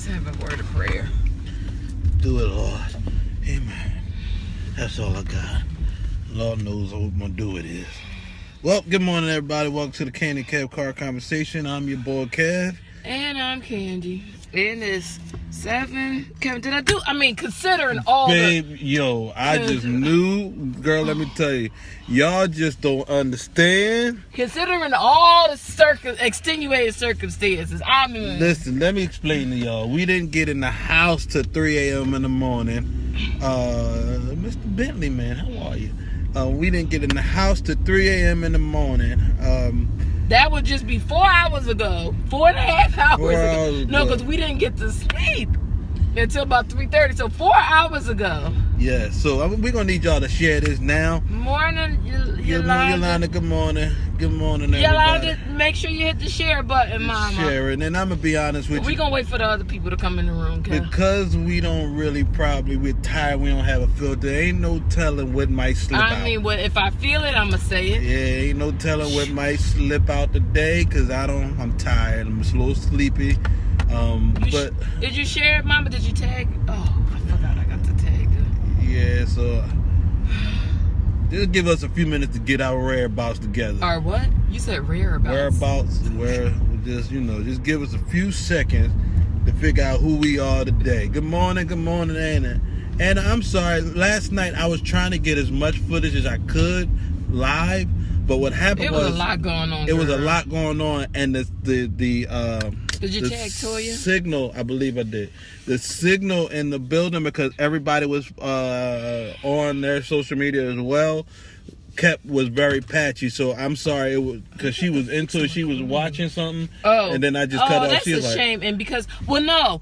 Let's have a word of prayer. Do it, Lord. Amen. That's all I got. Lord knows what my do it is. Well, good morning, everybody. Welcome to the Candy Kev Car Conversation. I'm your boy, Kev. And I'm Candy. And it's 7. Kevin, considering all Babe, yo, I just knew. Girl, let me tell you. Y'all just don't understand. Considering all the extenuating circumstances, Listen, let me explain to y'all. We didn't get in the house till 3 a.m. in the morning. Mr. Bentley, man, how are you? We didn't get in the house till 3 a.m. in the morning. That would just be 4 hours ago. 4.5 hours 4 ago. hours No, ago. because we didn't get to sleep until about 3:30. So 4 hours ago. Yeah, so we're going to need y'all to share this now. Morning, Yolanda, good morning. Good morning, everybody. Yolanda, make sure you hit the share button, Mama. Share it. And I'm going to be honest with you. We're going to wait for the other people to come in the room, Kev. Because we don't really we're tired, we don't have a filter. Ain't no telling what might slip out. If I feel it, I'm going to say it. Yeah, ain't no telling what might slip out today because I'm tired. I'm a little sleepy. Did you share it, Mama? Did you tag? Oh, I forgot I got to tag it. Yeah, so just give us a few minutes to get our whereabouts together. Our what? You said whereabouts. Just give us a few seconds to figure out who we are today. Good morning, Anna. Anna, I'm sorry. Last night I was trying to get as much footage as I could live, but what happened was a lot going on. It was a lot going on, and did you tag Toya? Signal, I believe I did. The signal in the building, because everybody was on their social media as well, was very patchy. So I'm sorry, it was because she was into it. She was watching something, and then I just cut off. That's a shame. And because, I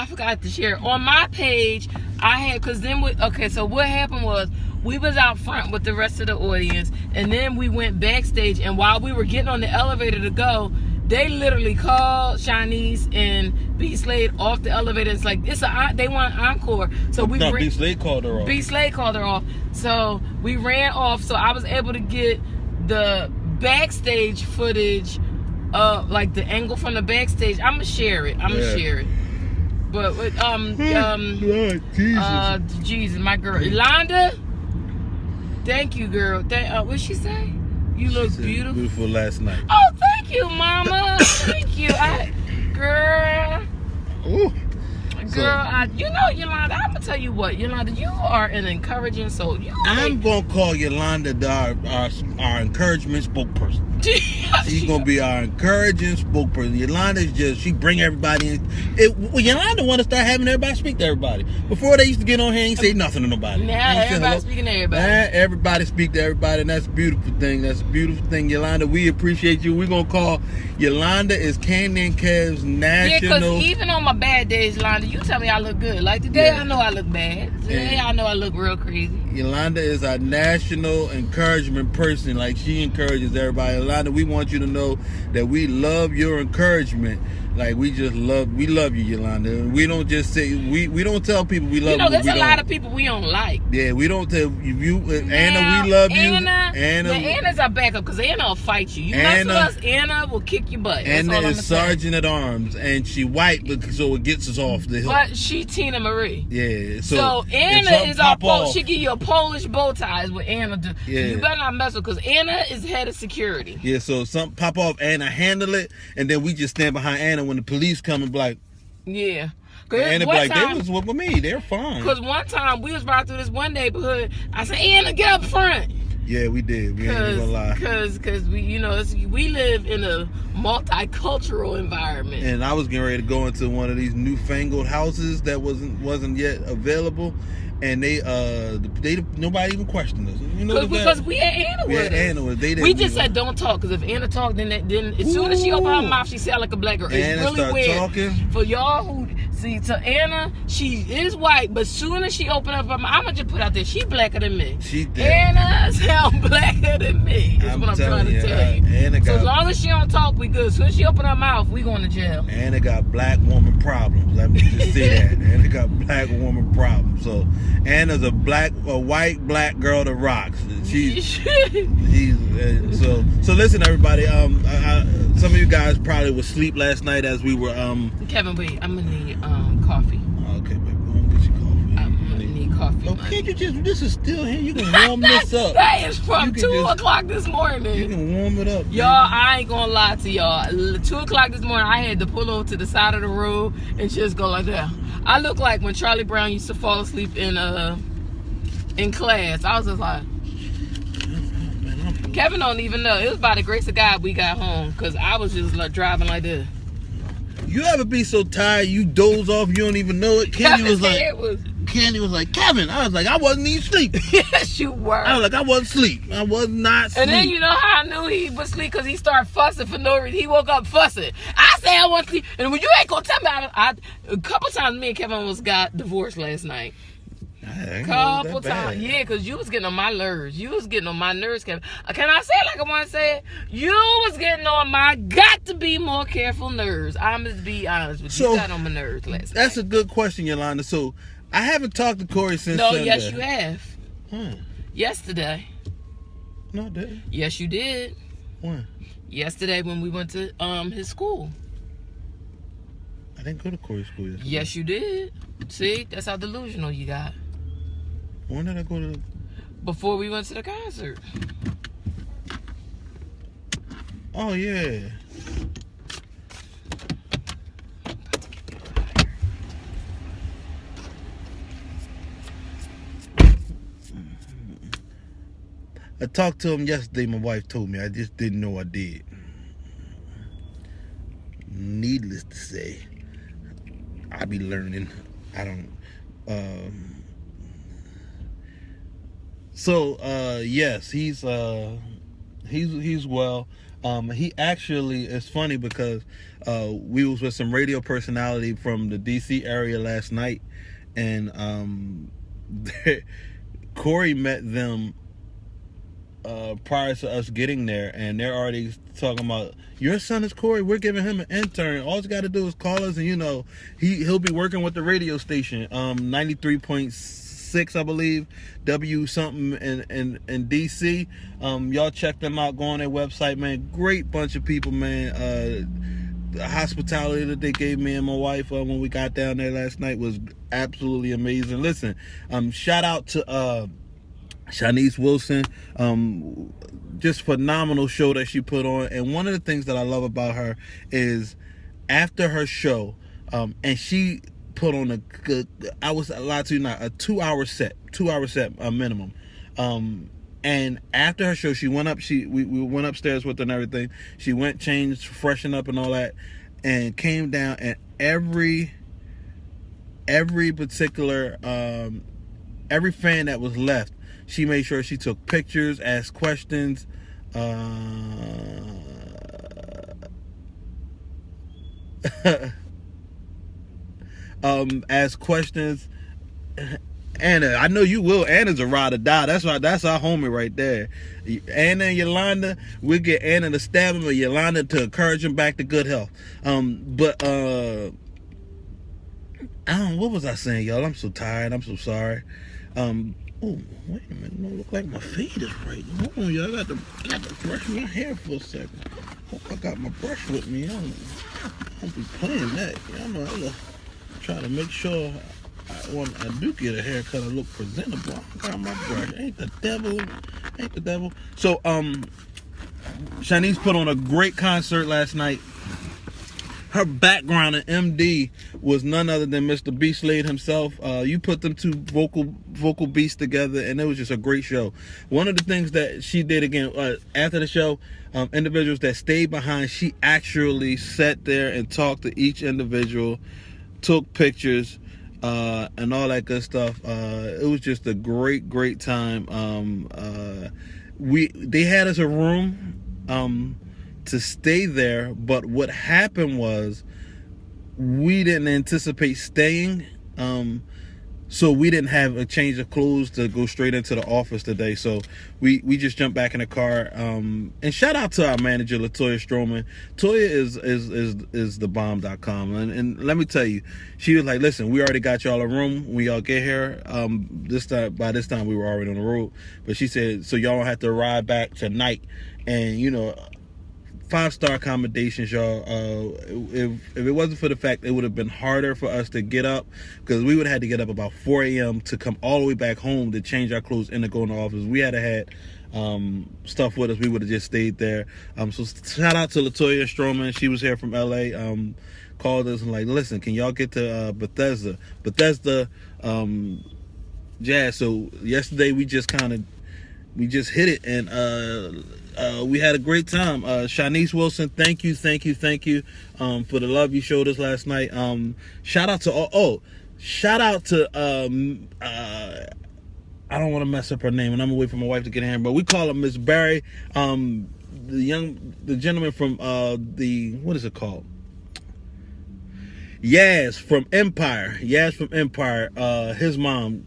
forgot to share on my page. So what happened was, we was out front with the rest of the audience, and then we went backstage, and while we were getting on the elevator to go, they literally called Shanice and B Slade off the elevator. It's like they want an encore. So B Slade called her off. B Slade called her off. So we ran off. So I was able to get the backstage footage, like the angle from the backstage. I'm gonna share it. But Jesus, my girl Yolanda. Thank you, girl. What'd she say? You look beautiful. Beautiful last night. Oh, thank you, Mama. Thank you. Girl. Ooh. Girl, Yolanda, I'm going to tell you what. Yolanda, you are an encouraging soul. I'm going to call Yolanda our encouragement spokesperson. She's going to be our encouraging spokesperson. Yolanda she bring everybody in. Yolanda want to start having everybody speak to everybody. Before they used to get on here and say nothing to nobody. Now everybody's speaking to everybody. Now everybody speak to everybody, and that's a beautiful thing. Yolanda. We appreciate you. We're going to call Yolanda is Candy and Kev's national. Yeah, because even on my bad days, Yolanda, you tell me I look good. Like today, I know I look bad. Today, I know I look real crazy. Yolanda is our national encouragement person. Like, she encourages everybody. Yolanda, we want you to know that we love your encouragement. Like, we love you, Yolanda. We don't just say, we don't tell people we love you. There's a lot of people we don't like. Yeah, we don't tell you. Anna, we love you. Anna's our backup, because Anna will fight you. You mess with us, Anna will kick your butt. Anna is sergeant at arms, and she white, so it gets us off the hill. But she Tina Marie. Yeah. So Anna is our Polish. She give you a Polish bow tie is what Anna do. Yeah. So you better not mess with, because Anna is head of security. Yeah, so something pop off, Anna handle it, and then we just stand behind Anna when the police come and be like, yeah. And they was with me. They're fine. Because one time we was riding through this one neighborhood. I said, Anna, get up front. Yeah, we did. We ain't gonna lie. Because we live in a multicultural environment. And I was getting ready to go into one of these newfangled houses that wasn't yet available. And nobody even questioned us. Because we had Anna with us. We just said don't talk, because if Anna talked, then as soon as she opened her mouth, she sounded like a black girl. It's really weird. Talking. For y'all who See, so Anna, she is white, but soon as she opened up her mouth, I'm gonna just put out there, she blacker than me. She did. Anna sound blacker than me. That's what I'm trying to tell you. Anna So as long as she don't talk, we good. As soon as she open her mouth, we going to jail. Anna got black woman problems. Let me just say that. Anna got black woman problems. So Anna's a white black girl that rocks. So listen, everybody. Some of you guys probably was asleep last night as we were. Kevin, wait. I'm gonna need coffee. Okay, baby. Go and get your coffee. I'm gonna need coffee. Oh, can't you just? This is still here. You can warm this up. That is from 2 o'clock this morning. You can warm it up. Y'all, I ain't gonna lie to y'all. 2 o'clock this morning, I had to pull over to the side of the road and just go like that. I look like when Charlie Brown used to fall asleep in class. I was just like, Kevin don't even know. It was by the grace of God we got home, because I was just like driving like this. You ever be so tired you doze off, you don't even know it? Candy was like, Kevin. I was like, I wasn't even asleep. Yes, you were. I was like, I wasn't asleep. I was not asleep. And then you know how I knew he was asleep? Because he started fussing for no reason. He woke up fussing. I said I wasn't asleep. And when you ain't going to tell me, a couple times me and Kevin almost got divorced last night. Couple times. Yeah, because you was getting on my nerves. You was getting on my nerves, Kevin. Can I say it like I want to say it? You was getting on my got to be more careful nerves. I'm just be honest with you. You got on my nerves last night. That's a good question, Yolanda. So, I haven't talked to Corey since Sunday. Yes, you have. Yesterday. No, I didn't. Yes, you did. When? Yesterday when we went to his school. I didn't go to Corey's school yesterday. Yes, you did. See? That's how delusional you got. When did I go to? Before we went to the concert. Oh, yeah. I talked to him yesterday. My wife told me. I just didn't know I did. Needless to say, I be learning. I don't. Yes, he's well. He actually, it's funny because we was with some radio personality from the DC area last night, and Corey met them prior to us getting there, and they're already talking about, your son is Corey, we're giving him an intern, all he's got to do is call us, and he'll be working with the radio station 93.6, I believe, W something in DC. Y'all check them out, go on their website, man. Great bunch of people, man. The hospitality that they gave me and my wife when we got down there last night was absolutely amazing. Listen, shout out to Shanice Wilson, just phenomenal show that she put on. And one of the things that I love about her is after her show, and she put on a good, I was a lot to not a 2-hour set minimum. And after her show, she went up. We went upstairs with her and everything. She went, changed, freshened up and all that, and came down. And every particular every fan that was left, she made sure she took pictures, asked questions, asked questions. Anna, I know you will. Anna's a ride or die. That's our homie right there. Anna and Yolanda, we'll get Anna to stab him, or Yolanda to encourage him back to good health. What was I saying, y'all? I'm so tired. I'm so sorry. Oh, wait a minute. Don't look like my fade is right. Hold on, y'all. I got to brush my hair for a second. Hope I got my brush with me. I don't be playing that. Y'all know I try to make sure when I do get a haircut, I look presentable. I got my brush. Ain't the devil. So, Shanice put on a great concert last night. Her background in MD was none other than Mr. B. Slade himself. You put them two vocal beasts together, and it was just a great show. One of the things that she did again after the show, individuals that stayed behind, she actually sat there and talked to each individual, took pictures, and all that good stuff. It was just a great time. They had us a room to stay there, but what happened was we didn't anticipate staying. So we didn't have a change of clothes to go straight into the office today. So we just jumped back in the car. And shout out to our manager, Latoya Stroman. Toya is the bomb.com. And let me tell you, she was like, listen, we already got y'all a room when y'all get here. By this time we were already on the road. But she said, so y'all don't have to ride back tonight. And 5-star accommodations, y'all. If it wasn't for the fact, it would have been harder for us to get up, because we would have had to get up about 4 a.m. to come all the way back home to change our clothes and to go in the office. We had to had stuff with us. We would have just stayed there. So shout out to Latoya Stroman. She was here from LA. Called us and like, listen, can y'all get to Bethesda? Jazz. So yesterday we just hit it, and we had a great time. Shanice Wilson, thank you for the love you showed us last night. Shout out to I don't want to mess up her name, and I'm gonna wait for my wife to get in here, but we call her Miss Barry. The gentleman from what is it called? Yaz from Empire. His mom.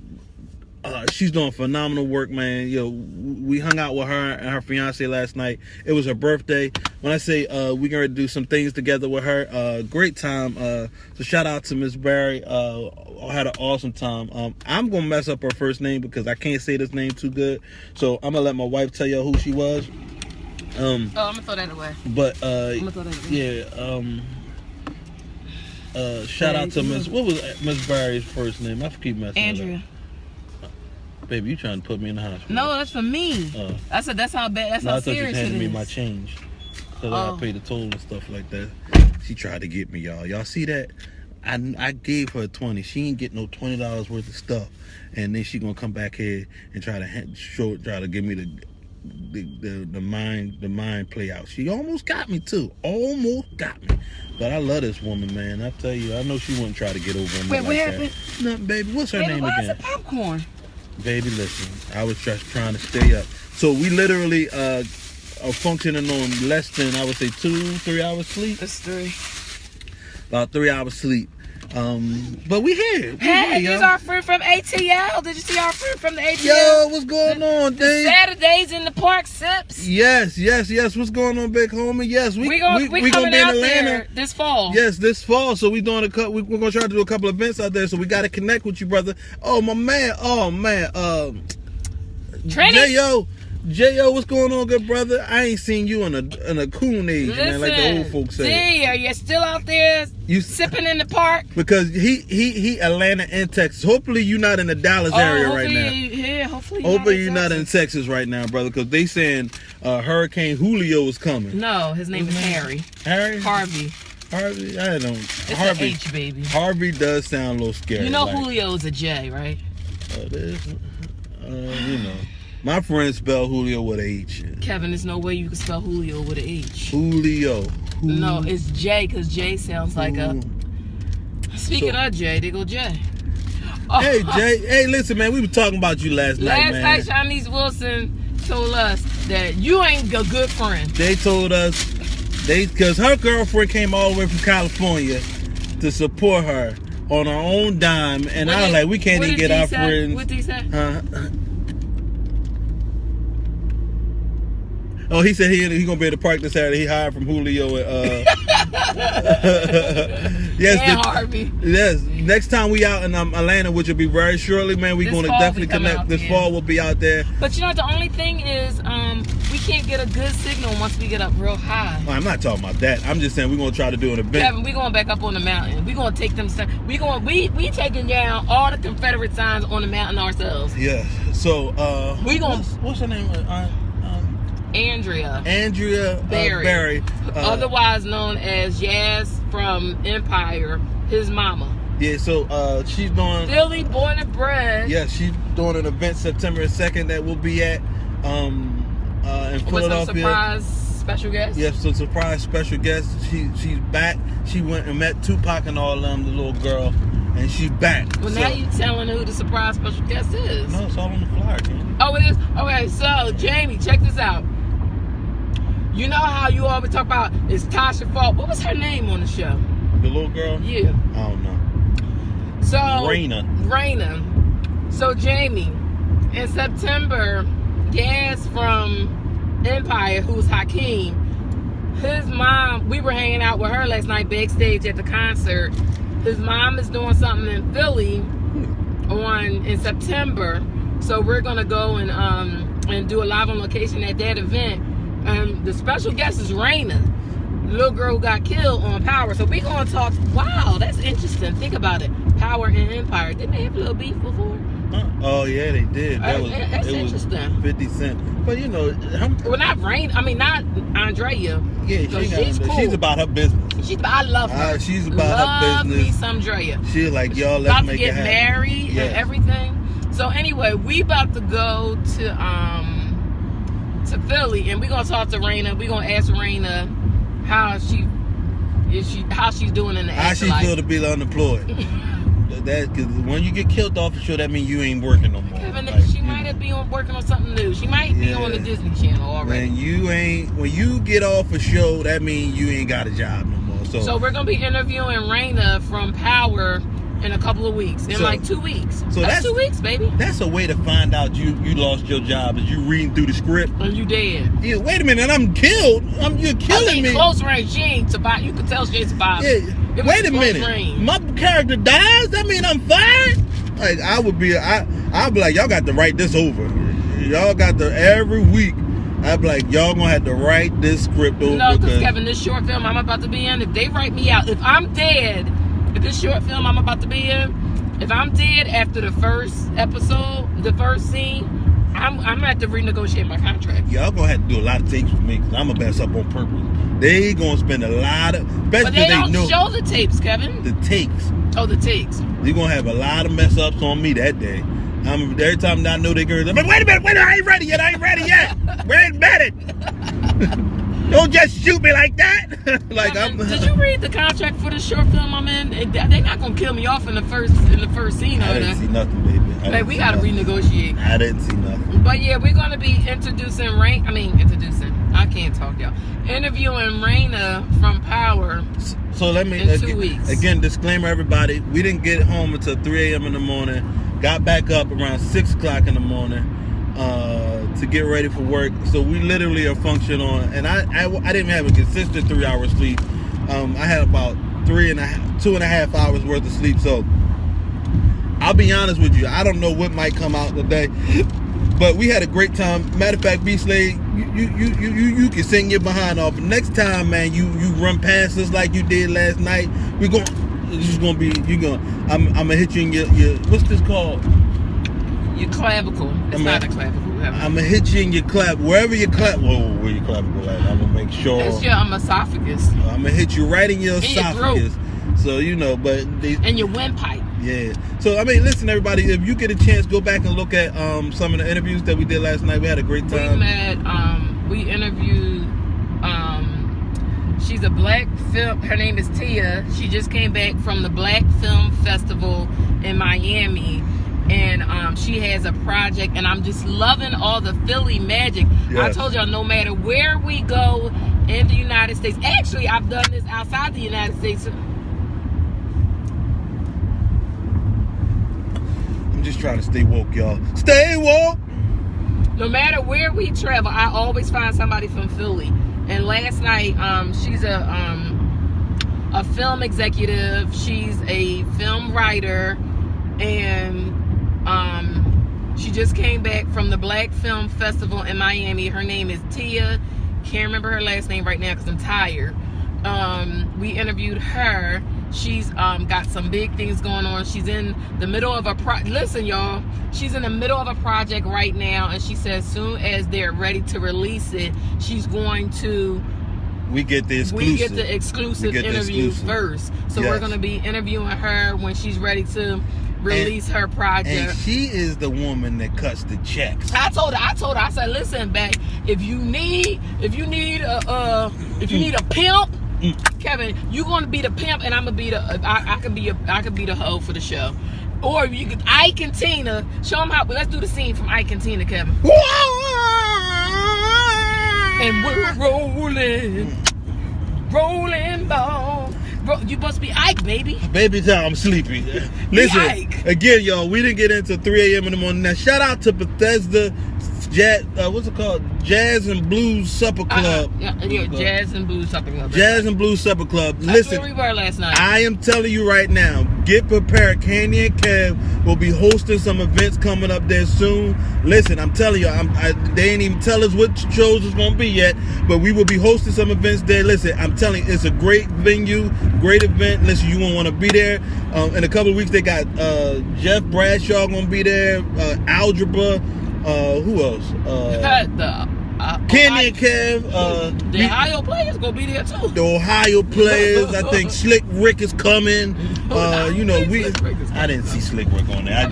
She's doing phenomenal work, man. We hung out with her and her fiance last night. It was her birthday. When I say we're going to do some things together with her, great time. So shout out to Miss Barry. I had an awesome time. I'm going to mess up her first name because I can't say this name too good. So I'm going to let my wife tell you who she was. I'm going to throw that away. But, shout out to what was Miss Barry's first name? I keep messing Andrea. Up. Baby, you trying to put me in the hospital? No, that's for me. I said that's how bad. That's how serious it is. I thought you handed me my change, so that I pay the toll and stuff like that. She tried to get me, y'all. Y'all see that? I gave her 20. She ain't get no $20 worth of stuff, and then she gonna come back here and try to give me the mind play out. She almost got me too. But I love this woman, man. I tell you, I know she wouldn't try to get over me. Wait, what happened? Nothing, baby. What's her name again? Why is it popcorn? Baby, listen, I was just trying to stay up. So we literally are functioning on less than, I would say, 2-3 hours sleep. That's 3. About 3 hours sleep. But we here. Hey, here's our friend from ATL. Did you see our friend from the ATL? Yo, what's going on, Dave? Saturdays in the park sips. Yes. What's going on, big homie? Yes, we coming gonna be in out Atlanta there this fall. Yes, this fall. So we're gonna try to do a couple events out there. So we got to connect with you, brother. Oh my man. Trini. J.O., what's going on, good brother? I ain't seen you in a coon age, man, like the old folks say. Are you still out there sipping in the park? Because he Atlanta and Texas. Hopefully you're not in the Dallas area right now. Yeah, hopefully you're not in Texas right now, brother, because they saying Hurricane Julio is coming. No, his name is Harry. Harvey, I don't. It's Harvey, an H, baby. Harvey does sound a little scary. You know Julio is a J, right? It is. My friends spell Julio with a H. Kevin, there's no way you can spell Julio with an H. Julio. No, it's J, because J sounds like a... Speaking of J, they go J. Oh. Hey, Jay. Hey, listen, man. We were talking about you last night, man. Last night, Shanice Wilson told us that you ain't a good friend. They told us, because her girlfriend came all the way from California to support her on her own dime. And I was like, we can't even get our friends. What did he say? Oh, he said he gonna be at the park this Saturday. He hired from Julio and Harvey. Yes. Next time we out in Atlanta, which will be very shortly, man, we're gonna definitely connect. This fall we'll be out there. But the only thing is, we can't get a good signal once we get up real high. Well, I'm not talking about that. I'm just saying we're gonna try to do an event. Kevin, we're going back up on the mountain. We're gonna take them. We taking down all the Confederate signs on the mountain ourselves. Yeah. So what's her name? Andrea Barry, otherwise known as Yaz from Empire, his mama. Yeah, so she's doing Philly born and bred. Yeah, she's doing an event September 2nd that we'll be at in Philadelphia. With some surprise special guests. Yes, some surprise special guests. She's back. She went and met Tupac and all them, the little girl, and she's back. Well, now you telling who the surprise special guest is. No, it's all on the flyer, Jamie. Oh, it is? Okay, so Jamie, check this out. You know how you always talk about it's Tasha fault. What was her name on the show? The little girl? Yeah. I don't know. So Raina. So Jamie, in September, Yaz from Empire, who's Hakeem, his mom, we were hanging out with her last night backstage at the concert. His mom is doing something in Philly in September. So we're gonna go and do a live on location at that event. The special guest is Raina, the little girl who got killed on Power. So we're gonna talk. Wow, that's interesting. Think about it. Power and Empire. Didn't they have a little beef before? Oh yeah, they did. That's interesting. 50 Cent. But you know, well, not Raina. I mean, not Andrea. Yeah, she's cool. She's about her business. I love her. She's about her business. Love me some Drea. She's like, y'all, let's make it happen. About to get married and everything. So anyway, we about to go to Philly, and we gonna talk to Raina. We gonna ask Raina how she's doing in the how afterlife. How she feel to be unemployed. Because when you get killed off the show, that means you ain't working no more. Kevin, she might have been working on something new. She might be on the Disney Channel already. When you get off a show, that means you ain't got a job no more. So we're gonna be interviewing Raina from Power in a couple of weeks, like 2 weeks. So that's 2 weeks, baby. That's a way to find out you lost your job, is you reading through the script and you dead. Yeah, wait a minute, I'm killed. You're killing me. Close range. She ain't survived. You can tell she ain't survived. Yeah. Wait a minute. My character dies? That mean I'm fired? Like I'd be like, y'all got to write this over. Y'all got to every week. I'd be like, y'all gonna have to write this script over. No, because Kevin, this short film I'm about to be in, if they write me out, if I'm dead, if this short film I'm about to be in, if I'm dead after the first episode, the first scene, I'm gonna have to renegotiate my contract. Y'all gonna have to do a lot of takes with me because I'm gonna mess up on purpose. They gonna spend a lot of, but they don't show the tapes, Kevin. The takes. Oh, the takes. You're gonna have a lot of mess ups on me that day. Every time I know they girls, but wait a minute, I ain't ready yet. Wait a minute. Don't just shoot me like that. Did you read the contract for the short film I'm in? They're not gonna kill me off in the first scene. I didn't see nothing, baby. We gotta renegotiate. I didn't see nothing. But yeah, we're gonna be interviewing Raina from Power. So let me in 2 weeks. Again, disclaimer, everybody. We didn't get home until 3 a.m. in the morning. Got back up around 6 o'clock in the morning to get ready for work. So we literally are functioning on, and I didn't have a consistent 3 hours sleep. I had about 2.5 hours worth of sleep. So I'll be honest with you, I don't know what might come out today, but we had a great time. Matter of fact, B-Slade, you can sing your behind off. Next time, man, you run past us like you did last night. I'm gonna hit you in your what's this called? Your clavicle. It's not a clavicle. I'm gonna hit you in your wherever your where your clavicle at. I'm gonna make sure. It's your esophagus. I'm gonna hit you right in your esophagus. So but and your windpipe. Yeah. So I mean, listen, everybody. If you get a chance, go back and look at some of the interviews that we did last night. We had a great time. We interviewed. She's a black film. Her name is Tia. She just came back from the Black Film Festival in Miami, and she has a project. And I'm just loving all the Philly magic. Yes. I told y'all, no matter where we go in the United States. Actually, I've done this outside the United States. I'm just trying to stay woke, y'all. Stay woke. No matter where we travel, I always find somebody from Philly. And last night, she's a film executive. She's a film writer, and she just came back from the Black Film Festival in Miami. Her name is Tia. Can't remember her last name right now because I'm tired. We interviewed her. She's got some big things going on. She's in the middle of listen, y'all. She's in the middle of a project right now, and she says as soon as they're ready to release it, she's going to. We get the exclusive interviews first. So we're going to be interviewing her when she's ready to release her project. And she is the woman that cuts the checks. I told her. I said, listen, babe, if you need a pimp. Kevin, you gonna be the pimp, and I'm gonna be I could be the hoe for the show, or you could Ike and Tina. Show them how. Let's do the scene from Ike and Tina, Kevin. And we're rolling ball, Bro, you supposed to be Ike, baby. Baby time, I'm sleepy. Listen, Ike. again, y'all, we didn't get into 3 a.m. in the morning. Now, shout out to Bethesda Jazz, what's it called? Jazz and Blues Supper Club. Yeah, Jazz and Blues Supper Club. Jazz and Blues Supper Club. That's Listen, where we were last night. I am telling you right now, get prepared. Candy and Kev will be hosting some events coming up there soon. Listen, I'm telling you, they ain't even tell us what shows it's going to be yet, but we will be hosting some events there. Listen, I'm telling you, it's a great venue, great event. Listen, you won't want to be there. In a couple of weeks, they got Jeff Bradshaw going to be there, Algebra. Who else? Kenny and Kev. The Ohio players gonna be there too. The Ohio players. I think Slick Rick is coming. You know, I didn't see Slick Rick on there.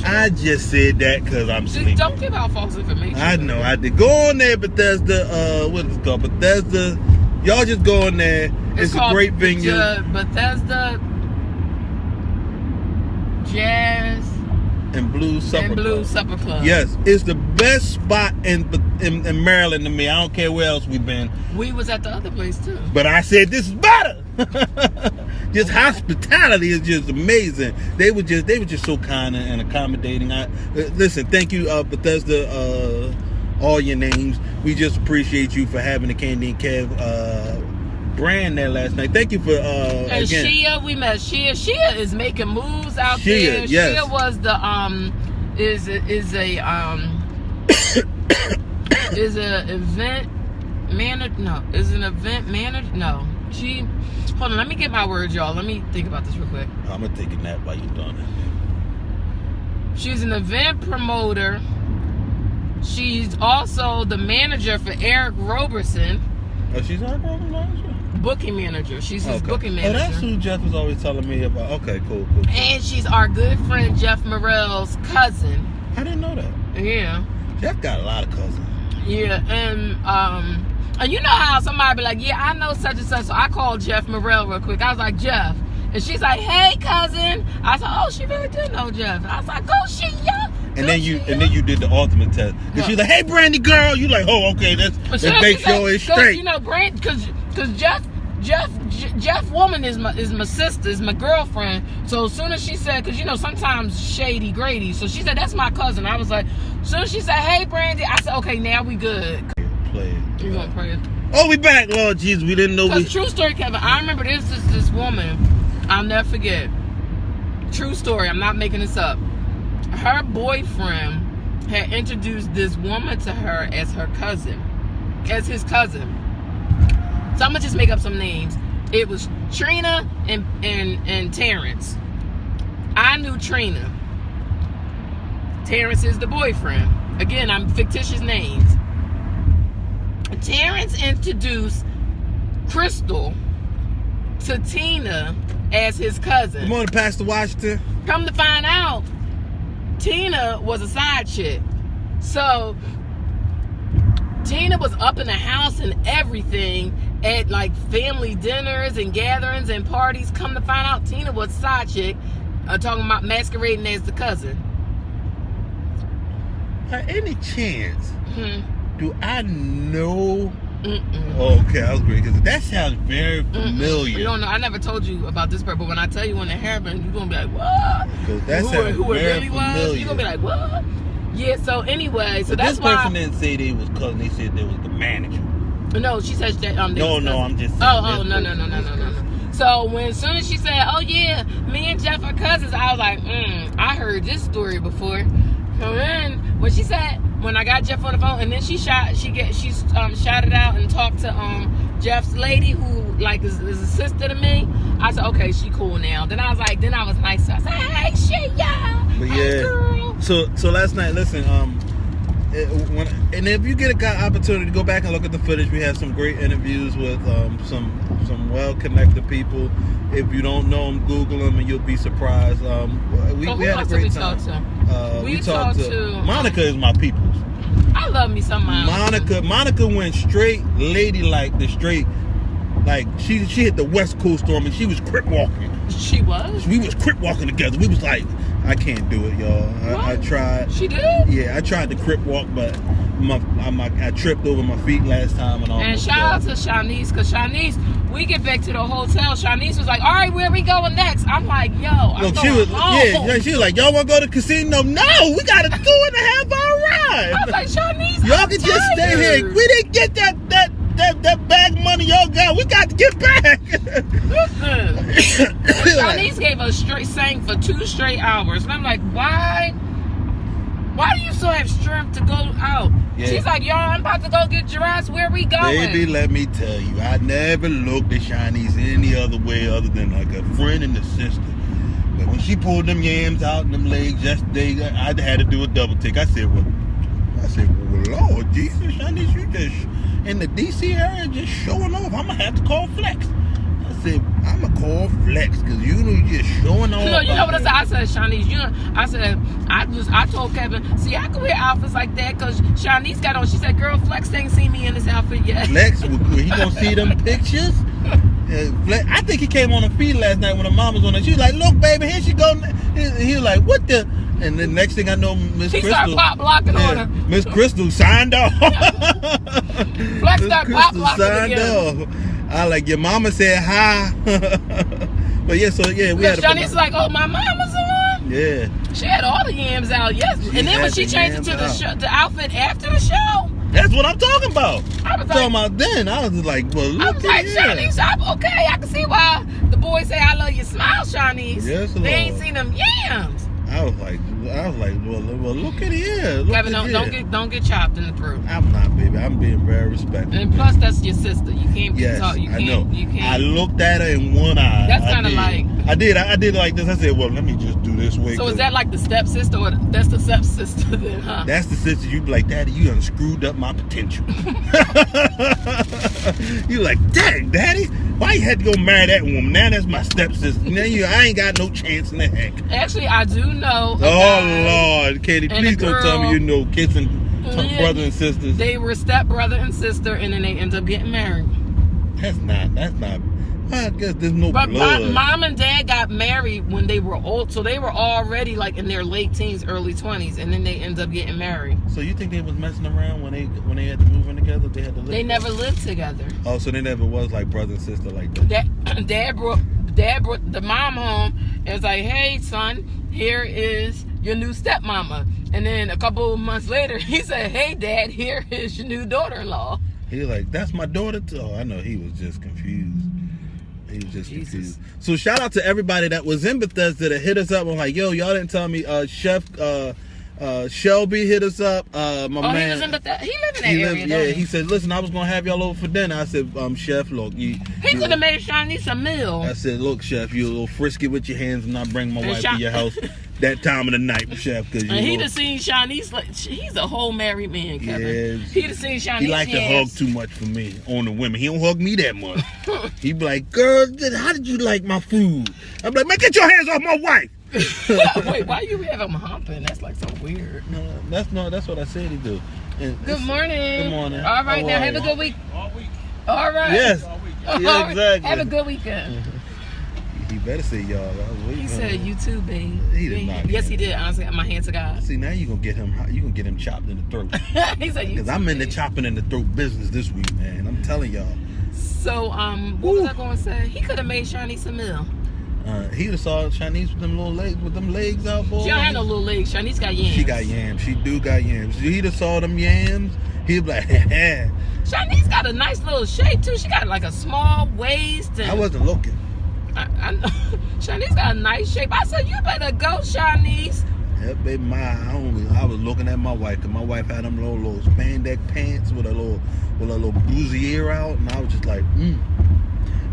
I just said that because I'm sleeping. Don't give out false information. I know. I did. Go on there, Bethesda. What is it called? Bethesda. Y'all just go on there. It's a great venue. Bethesda Jazz and Blues Supper Club. Yes, it's the best spot in Maryland to me. I don't care where else we've been. We was at the other place too. But I said this is better. Just hospitality is just amazing. They were just so kind and accommodating. Listen, thank you, Bethesda. All your names. We just appreciate you for having the Candy and Kev brand there last night. Thank you for and again. Shia, we met Shia. Shia is making moves out Shia, there. yes. Shia was the is a is a event manager. No, is an event manager. No, she. Hold on, let me get my words, y'all. Let me think about this real quick. I'm gonna take a nap while you're doing it. She's an event promoter. She's also the manager for Eric Roberson. Oh, she's our manager? Booking manager. She's his booking manager. Oh, that's who Jeff was always telling me about. Okay, cool. And she's our good friend Jeff Morrell's cousin. I didn't know that. Yeah. Jeff got a lot of cousins. Yeah, and you know how somebody be like, yeah, I know such and such. So I called Jeff Morrell real quick. I was like, Jeff. And she's like, hey, cousin. I said, oh, she really did know Jeff. I was like, go, she young. And then you did the ultimate test. And she's like, hey, Brandy girl. You like, oh, okay, let's make sure it's straight. You know, because Jeff woman is my sister, is my girlfriend. So as soon as she said, because you know sometimes shady Grady, so she said that's my cousin. I was like, as soon as she said, hey Brandy, I said, okay, now we good. Play it. You gonna pray it? Oh, we back, Lord Jesus. We didn't know. True story, Kevin. I remember this woman. I'll never forget. True story. I'm not making this up. Her boyfriend had introduced this woman to her as her cousin, as his cousin. So I'm gonna just make up some names. It was Trina and Terrence. I knew Trina. Terrence is the boyfriend. Again, I'm fictitious names. Terrence introduced Crystal to Tina as his cousin. Come on, Pastor Washington. Come to find out, Tina was a side chick. So Tina was up in the house and everything at like family dinners and gatherings and parties. Come to find out, Tina was a side chick, talking about masquerading as the cousin. By any chance, do I know? Mm-mm. Okay, I was great because that sounds very familiar. You don't know. I never told you about this part, but when I tell you when it happened, you're gonna be like, "What?" Because that sounds who it very really familiar. was? You're gonna be like, "What?" Yeah. So anyway, so but that's this why. This person didn't say they was cousin. They said they was the manager. No, she said that. No, I'm just saying. Oh, no. So as soon as she said, "Oh yeah, me and Jeff are cousins," I was like, I heard this story before. So then when she said, when I got Jeff on the phone, and then she shouted out and talked to Jeff's lady who like is a sister to me. I said, okay, she cool now. Then I was nice. I said, hey, shit, yeah. But hey, girl. So last night, listen, and if you get an opportunity to go back and look at the footage, we had some great interviews with some well-connected people. If you don't know them, Google them and you'll be surprised. We had a great time. We talked to Monica is my peoples. I love me some Monica. Monica went straight ladylike, like she hit the West Coast storm and she was crip walking. She was? We was crip walking together. We was like, I can't do it, y'all. I tried. She did? Yeah, I tried to crip walk, but I tripped over my feet last time and all. And shout out to Shanice, because Shanice, we get back to the hotel. Shanice was like, all right, where we going next? I'm like, yo, I'm going home. She was like, y'all want to go to the casino? No, we got a 2.5 hour ride. I was like, Shanice, y'all can just stay here. We didn't get that bag money y'all got. We got to get back. Listen, Shanice gave us sang for 2 straight hours. And I'm like, why do you still have strength to go out? Yeah. She's like, y'all, I'm about to go get dressed. Where we going? Baby, let me tell you, I never looked at Shanice any other way other than like a friend and a sister. But when she pulled them yams out and them legs yesterday, I had to do a double take. I said, well, Lord Jesus, Shanice, you just in the DC area just showing off. I'm gonna have to call Flex. I said, I'm gonna call Flex because you just showing off. You know what I said, Shanice? I told Kevin, see, I can wear outfits like that because Shanice got on. She said, girl, Flex ain't seen me in this outfit yet. Flex, he gonna see them pictures. Flex, I think he came on the feed last night when the mom was on it. She was like, look, baby, here she go. He was like, what the? And the next thing I know, Miss Crystal. He started pop blocking on her. Miss Crystal signed off. Flex started pop blocking again. I like, your mama said hi. But yeah, we had a Shanice's like, oh, my mama's on? Yeah. She had all the yams out, yes. And then when she changed it to the outfit after the show. That's what I'm talking about. I was talking about then. I was like, well, look at here. Shanice, okay, I can see why the boys say I love your smile, Shanice. Yes, they ain't seen them yams. I was like, well, look at here. Kevin, don't get chopped in the throat. I'm not, baby. I'm being very respectful. And plus, that's your sister. You can't be yes, talking. I know. You can't. I looked at her in one eye. That's kind of like. I did like this. I said, well, let me just do this way. So is that like the stepsister, or that's the stepsister then, huh? That's the sister. You be like, Daddy, you done screwed up my potential. You like, dang, Daddy, why you had to go marry that woman? Now that's my stepsister. Now I ain't got no chance in the heck. Actually, I do know. Oh Lord, Katie, please don't tell me you know kissing brother and sisters. They were stepbrother and sister, and then they end up getting married. That's not. I guess there's no blood. But mom and dad got married when they were old, so they were already like in their late teens, early 20s, and then they end up getting married. So you think they was messing around when they had to move in together? They had to live. They never lived together. Oh, so they never was like brother and sister like that. Dad brought the mom home and was like, "Hey, son, here is your new stepmama." And then a couple of months later, he said, "Hey, Dad, here is your new daughter-in-law." He was like, "That's my daughter too." Oh, I know he was just confused. He was just confused. So shout out to everybody that was in Bethesda that hit us up. I'm like, yo, y'all didn't tell me. Chef Shelby hit us up. My man. He was in Bethesda. He lived in that area. Yeah, he said, listen, I was gonna have y'all over for dinner. I said, Chef, look, he could have made Shanice a meal. I said, look, Chef, you a little frisky with your hands and not bring my wife to your house that time of the night, Chef. Cause he'd have seen Shanice like he's a whole married man, Kevin. Yes. He'd have seen Shanice. He likes to hug too much for me on the women. He don't hug me that much. He be like, girl, how did you like my food? I'm like, man, get your hands off my wife. Wait, why you have him humping? That's like so weird. No, that's what I said he do. Good morning. Good morning. All right, now have a good week. All week. All right. Yes. Yeah, exactly. Have a good weekend. He better say y'all. He said you too, babe. He did not. Yes, he did. Honestly, my hand to God. See, now you gonna get him chopped in the throat. He said you. Because I'm in the chopping in the throat business this week, man. I'm telling y'all. So, what was I gonna say? He could have made Shanice a meal. He would have saw Shanice with them little legs, out, boy. She don't have no little legs. Shanice got yams. She got yams. She do got yams. He'd have saw them yams. He'd be like, Shanice got a nice little shape too. She got like a small waist. And I wasn't looking. Shanice got a nice shape. I said, you better go, Shanice. Yeah, baby, I was looking at my wife, because my wife had them little spandex pants with a little bousier out, and I was just like,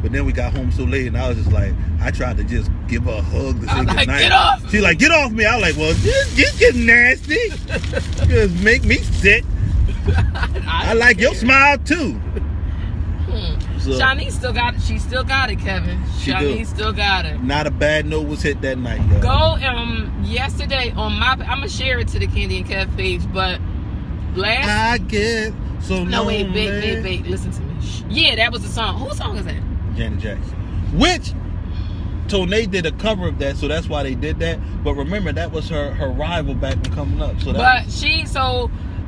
But then we got home so late, and I was just like, I tried to just give her a hug to say goodnight. Get off! She's like, get off me. I was like, well, just get nasty. Just make me sick. I like your smile too. So, Shanice still got it. She still got it, Kevin. Shanice still got it. Not a bad note was hit that night, y'all. Go yesterday on I'm gonna share it to the Candy and Kev page, but I get so no lonely. wait, listen to me. Yeah, that was the song. Whose song is that? Janet Jackson. Which Tone did a cover of that, so that's why they did that. But remember, that was her rival back when coming up. So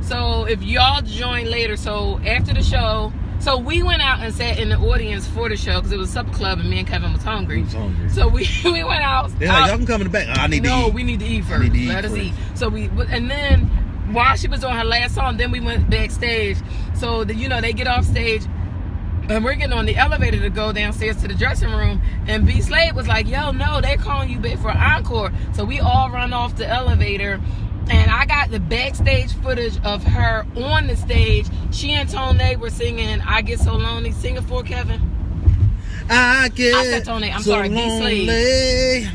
So if y'all join later, so after the show, so we went out and sat in the audience for the show because it was supper club and me and Kevin was hungry. So we went out. They're like, y'all can come in the back. I need to eat. No, we need to eat first. Let us eat. So and then while she was doing her last song, then we went backstage. So they get off stage. And we're getting on the elevator to go downstairs to the dressing room. And B. Slade was like, yo, no, they're calling you back for an encore. So we all run off the elevator. And I got the backstage footage of her on the stage. She and Tone were singing I Get So Lonely. Sing it for Kevin. I said Tone. I'm so sorry, B. Slade.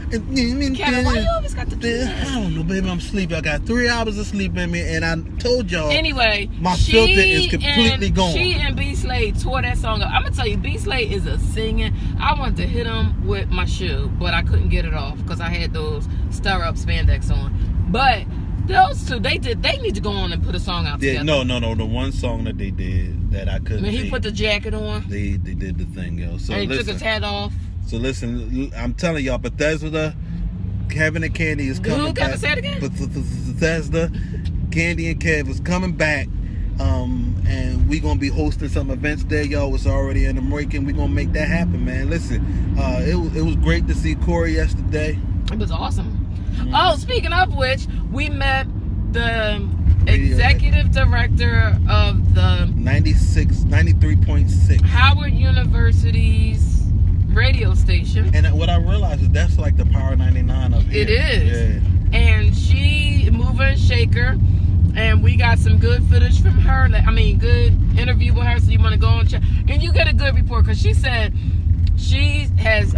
Kevin, why you always got to do that? I don't know, baby. I'm sleepy. I got 3 hours of sleep in me, and I told y'all. Anyway, my filter is completely gone. She and B. Slade tore that song up. I'm gonna tell you, B. Slade is a singing. I wanted to hit him with my shoe, but I couldn't get it off because I had those stir-up spandex on. But those two, they need to go on and put a song out together. No. The one song that they did that I couldn't. When he put the jacket on, they did the thing, yo. So and he took his hat off. So listen, I'm telling y'all, Bethesda, Kevin and Candy is coming back. Who? Say it again. Bethesda, Candy and Kev is coming back. And we gonna be hosting some events there, y'all. It's already in the making. We gonna make that happen, man. Listen, it was great to see Corey yesterday. It was awesome. Mm-hmm. Oh, speaking of which, we met the executive director of the 93.6 Howard University's radio station. And what I realized is that's like the Power 99 of here. It is. Yeah. And she, mover and shaker, and we got some good footage from her. Good interview with her, so you want to go and check. And you get a good report, because she said she has,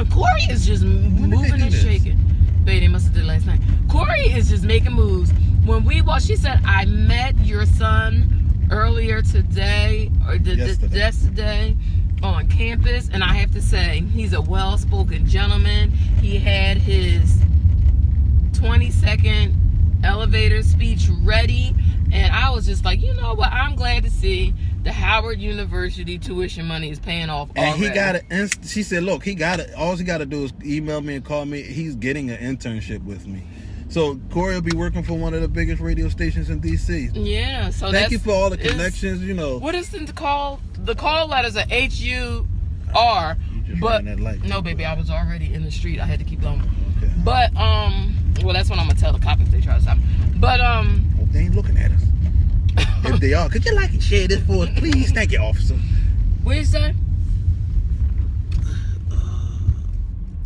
Corey is just moving and shaking. Baby, they must have did last night. Corey is just making moves. When she said, I met your son earlier today, or yesterday on campus, and I have to say, he's a well-spoken gentleman. He had his 20-second elevator speech ready, and I was just like, you know what, I'm glad to see the Howard University tuition money is paying off already. And he got it. She said, look, he got it. All he got to do is email me and call me. He's getting an internship with me. So Corey will be working for one of the biggest radio stations in DC. Yeah. So thank you for all the connections. What is the call? The call letters are HUR. But no, baby, I was already in the street. I had to keep going. Okay. But well, that's what I'm gonna tell the cops if they try to stop me. But hope they ain't looking at us. If they are, could you like and share this for us, please? Thank you, officer. What is that?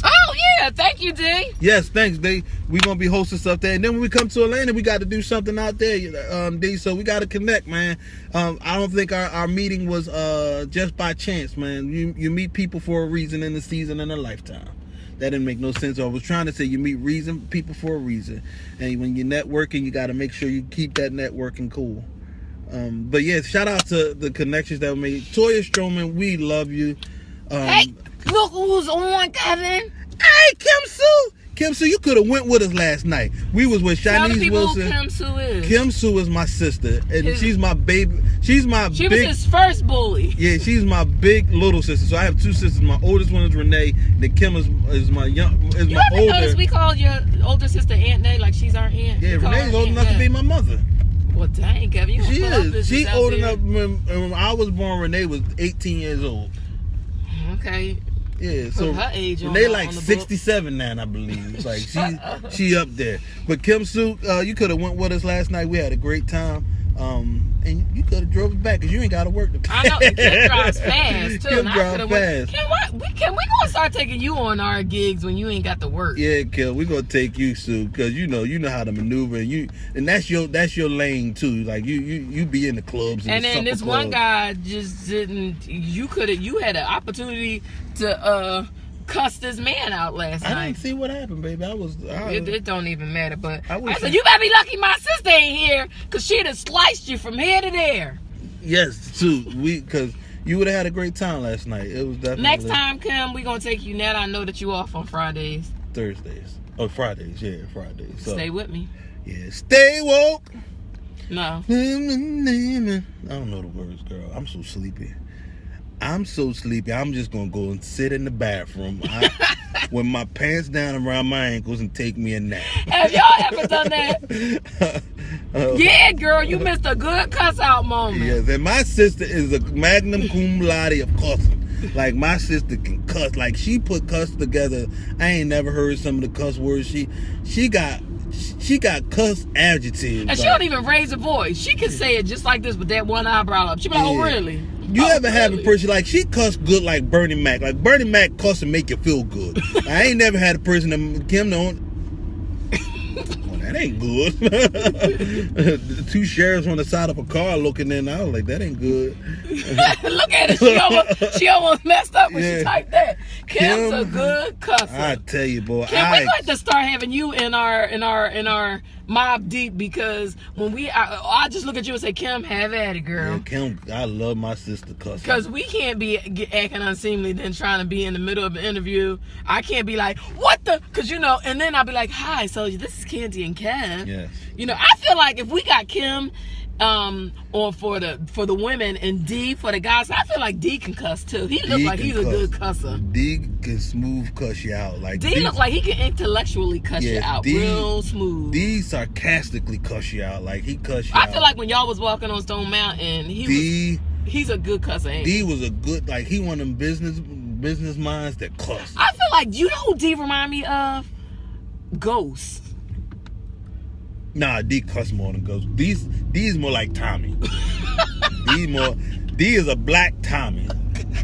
Oh yeah, thank you, D. Yes, thanks, D. We gonna be hosting stuff there, and then when we come to Atlanta, we got to do something out there, D. So we got to connect, man. I don't think our meeting was just by chance, man. You meet people for a reason in a season and a lifetime. That didn't make no sense. I was trying to say you meet people for a reason, and when you're networking, you got to make sure you keep that networking cool. But yeah, shout out to the connections that we made. Toya Stroman, we love you. Hey, look who's on, Kevin. Hey, Kim Sue, you could have went with us last night. We was with Shanice Wilson. Who Kim Sue is. Kim Sue is my sister, and she's my baby. She was his first bully. Yeah, she's my big little sister. So I have two sisters. My oldest one is Renee. Then Kim is my older. Notice we call your older sister Aunt Nay, like she's our aunt. Yeah, Renee's old enough to be my mother. Well, dang, Kevin, she is. She old enough. When I was born, Renee was 18 years old. Okay. Yeah, so her age they like 67 now, I believe. It's like she up there. But Kim Sue, you could have went with us last night. We had a great time. And you could have drove us back because you ain't got to work. I know. And Kim drives fast too. Kim drives fast. Can we gonna start taking you on our gigs when you ain't got to work? Yeah, Kim, we gonna take you, Sue, because you know how to maneuver, and that's your lane too. Like you be in the clubs. And then this one guy just didn't. You had an opportunity to cuss this man out last night. I didn't see what happened, baby. It don't even matter. But I said, you better be lucky my sister ain't here, because she'd have sliced you from here to there. Yes, too. Because you would have had a great time last night. It was definitely. Next time, Kim, we gonna take you. Now I know that you off on Fridays. Thursdays. Oh, Fridays. Yeah, Fridays. So, stay with me. Yeah, stay woke. No. I don't know the words, girl. I'm so sleepy. I'm just gonna go and sit in the bathroom with my pants down around my ankles and take me a nap. Have y'all ever done that? Yeah, girl, you missed a good cuss out moment. Yes, and my sister is a magnum cum laude of cussing. Like, my sister can cuss. Like, she put cuss together. I ain't never heard some of the cuss words. She got cuss adjectives. And she don't even raise her voice. She can say it just like this with that one eyebrow up. She be like, oh, really? You ever have a person, like, she cuss good like Bernie Mac. Like, Bernie Mac cuss and make you feel good. I ain't never had a person that Kim don't. That ain't good. The two sheriffs on the side of a car looking in. I was like, that ain't good. Look at it. She almost messed up when she typed that. Kim's a good cusser. I tell you, boy. Kim, we got to start having you in our mob deep, because when I just look at you and say, Kim, have at it, girl. Yeah, Kim, I love my sister cussing. Because we can't be acting unseemly then trying to be in the middle of an interview. I can't be like, what the? Because, and then I'll be like, hi, so this is Candy and Kev. Yes. I feel like if we got Kim or for the women and D for the guys, I feel like D can cuss too. He looks like he's a good cusser. D can smooth cuss you out. Like, D looks like he can intellectually cuss you out real smooth. D sarcastically cuss you out. Like, he cuss you out. I feel like when y'all was walking on Stone Mountain, he's a good cusser. D was a good, like, he one of them business minds that cuss. I feel like, you know who D remind me of? Ghost. Nah, D cuss more than Ghost. D is more like Tommy. D is a black Tommy.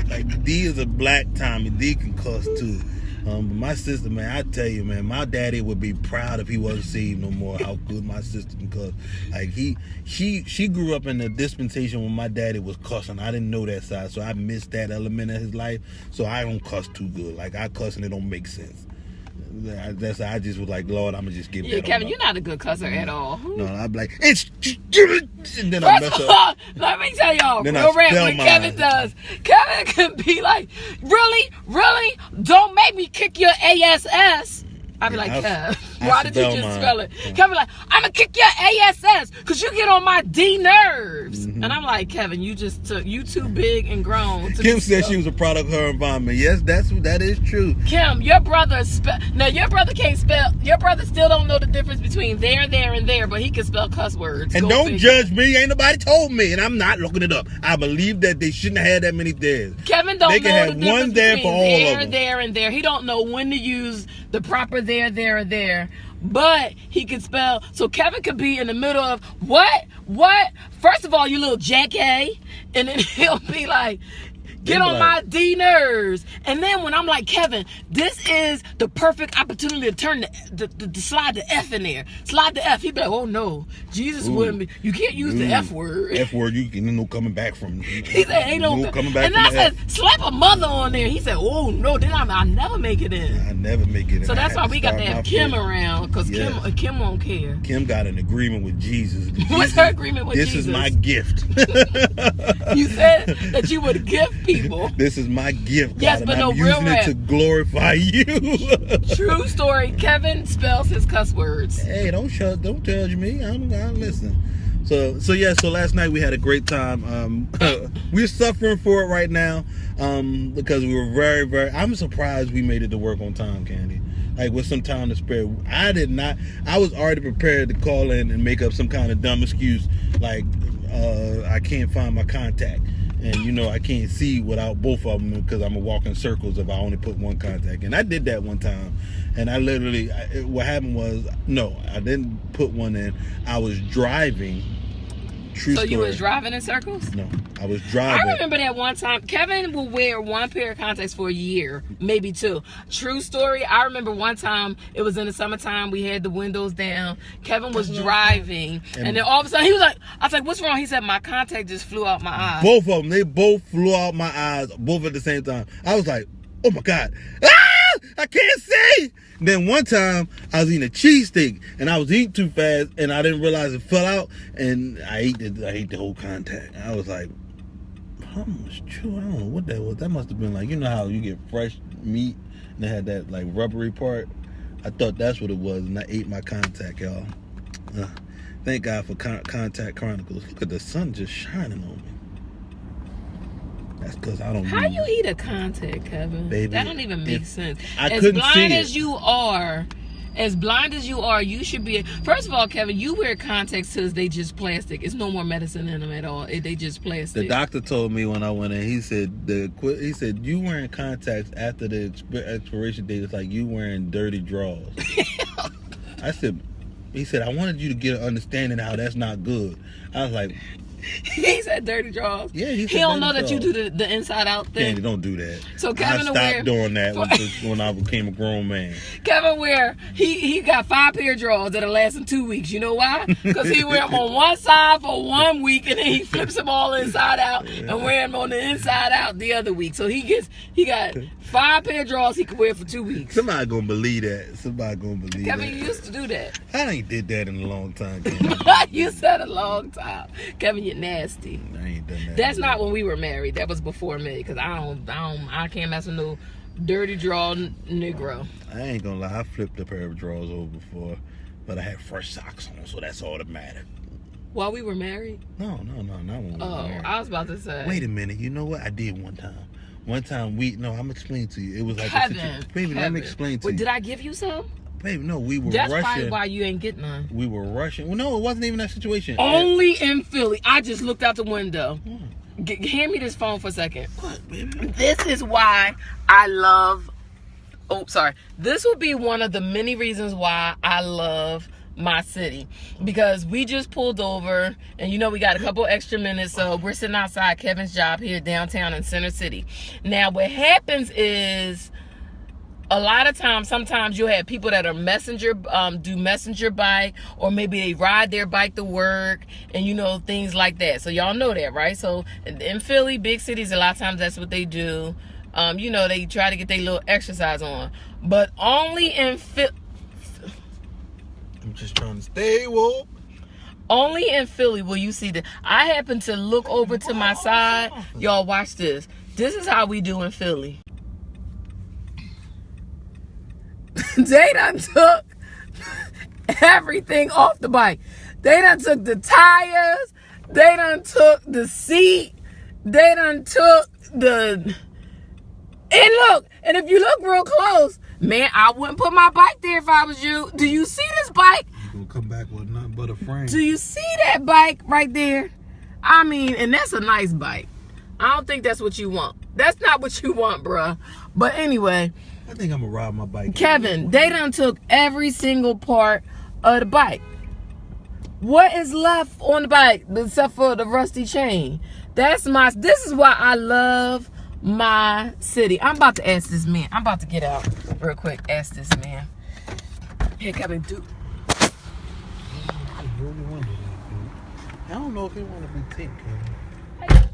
Like, D is a black Tommy. D can cuss too. But my sister, man, I tell you, man, my daddy would be proud if he wasn't saved no more. How good my sister can cuss. Like, she grew up in the dispensation when my daddy was cussing. I didn't know that side, so I missed that element of his life. So I don't cuss too good. Like, I cuss and it don't make sense. I just was like, Lord, I'm gonna just give that. Yeah, Kevin, you're not a good cusser at all. No, I'm like, it's, and then I mess up. Let me tell y'all, then real rap, what Kevin does. Kevin can be like, really, don't make me kick your ass. I'd be like, Kev, why did you just spell it? Kevin be like, I'm gonna kick your ass because you get on my D nerves. Mm-hmm. And I'm like, Kevin, you too big and grown. Kim said she was a product of her environment. Yes, that is true. Kim, your brother your brother can't spell. Your brother still don't know the difference between there, and there, but he can spell cuss words. And don't judge me. Ain't nobody told me, and I'm not looking it up. I believe that they shouldn't have had that many thairs. Kevin don't know the difference between one there for all of them. There, and there. He don't know when to use the proper there, but he can spell. So Kevin could be in the middle of what? First of all, you little jackass, and then he'll be like, get on my D nerves. And then when I'm like, Kevin, this is the perfect opportunity to turn to slide the F in there. Slide the F. He'd be like, oh no, Jesus wouldn't be. You can't use the F word. F word, you can no coming back from. He said, ain't no coming back. And then I said, slap a mother on there. He said, oh no, then I never make it in. I never make it in. So that's why we got to have Kim around, because Kim won't care. Kim got an agreement with Jesus. What's her agreement with Jesus? This is my gift. You said that you would gift people. This is my gift, God, yes, but and I'm using it to glorify you. True story. Kevin spells his cuss words. Hey, don't judge me. I'm listen. So last night we had a great time. We're suffering for it right now because we were very, very. I'm surprised we made it to work on time, Candy. Like, with some time to spare. I did not. I was already prepared to call in and make up some kind of dumb excuse, like I can't find my contact. And, I can't see without both of them because I'm going to walk in circles if I only put one contact. And I did that one time. And I literally, what happened was, no, I didn't put one in. I was driving. True story. You was driving in circles? No, I was driving. I remember that one time. Kevin will wear one pair of contacts for a year, maybe two. True story. I remember one time, it was in the summertime. We had the windows down. Kevin was driving. And then all of a sudden, he was like, I was like, what's wrong? He said, my contact just flew out my eye. Both of them. They both flew out my eyes, both at the same time. I was like, oh my God. I can't see. Then one time I was eating a cheesesteak and I was eating too fast and I didn't realize it fell out and I ate the whole contact. I was like, how much true? I don't know what that was. That must have been like, you know how you get fresh meat and they had that like rubbery part. I thought that's what it was and I ate my contact, y'all. Thank God for Contact Chronicles. Look at the sun just shining on me. That's because I don't. How you eat a contact, Kevin? Baby, that don't even make sense. I as couldn't blind see as it. you are, as blind as you are, you should be. First of all, Kevin, you wear contacts till they just plastic. It's no more medicine in them at all. They just plastic. The doctor told me when I went in, he said you wearing contacts after the expiration date is like you wearing dirty drawers. He said, I wanted you to get an understanding how that's not good. I was like, he said dirty drawers. Yeah, he don't know that you do the inside out thing. Candy, don't do that. So Kevin I stopped doing that when I became a grown man. Kevin wear he got 5 pair of drawers that'll last him 2 weeks. You know why? Because he wear them on one side for 1 week and then he flips them all inside out and wear them on the inside out the other week. So he got 5 pair of drawers he can wear for 2 weeks. Somebody gonna believe that. Somebody gonna believe Kevin, that. you used to do that. I ain't did that in a long time. You said a long time. Kevin, you're nasty. I ain't done that. That's not when we were married. That was before me. Because I can't mess with no dirty draw Negro. I ain't gonna lie. I flipped a pair of drawers over before, but I had fresh socks on, so that's all that mattered. While we were married? No, not when we were married. I was about to say. Wait a minute. You know what? I did one time. I'm gonna explain to you. It was like Kevin, baby, let me explain to you. Did I give you some? Baby, no, we were That's rushing. probably why you ain't get none. We were rushing. Well, no, it wasn't even that situation. Only in Philly. I just looked out the window. Hand me this phone for a second. What, baby? This is why I love... Oh, sorry. This will be one of the many reasons why I love my city. Because we just pulled over, and we got a couple extra minutes, so we're sitting outside Kevin's job here downtown in Center City. Now, what happens is... A lot of times, sometimes you'll have people that are do messenger bike, or maybe they ride their bike to work, and things like that. So y'all know that, right? So in Philly, big cities, a lot of times that's what they do. They try to get their little exercise on, but only in Philly. I'm just trying to stay woke. Only in Philly will you see that. I happen to look over to my side. Y'all watch this. This is how we do in Philly. They done took everything off the bike. They done took the tires. They done took the seat. They done took the... And look, and if you look real close, man, I wouldn't put my bike there if I was you. Do you see this bike? You're going to come back with nothing but a frame. Do you see that bike right there? I mean, and that's a nice bike. I don't think that's what you want. That's not what you want, bruh. But anyway... I think I'm gonna ride my bike. Kevin, they done took every single part of the bike. What is left on the bike except for the rusty chain? This is why I love my city. I'm about to ask this man. I'm about to get out real quick. Ask this man. Hey, Kevin, I don't know if he want to be taped, Kevin.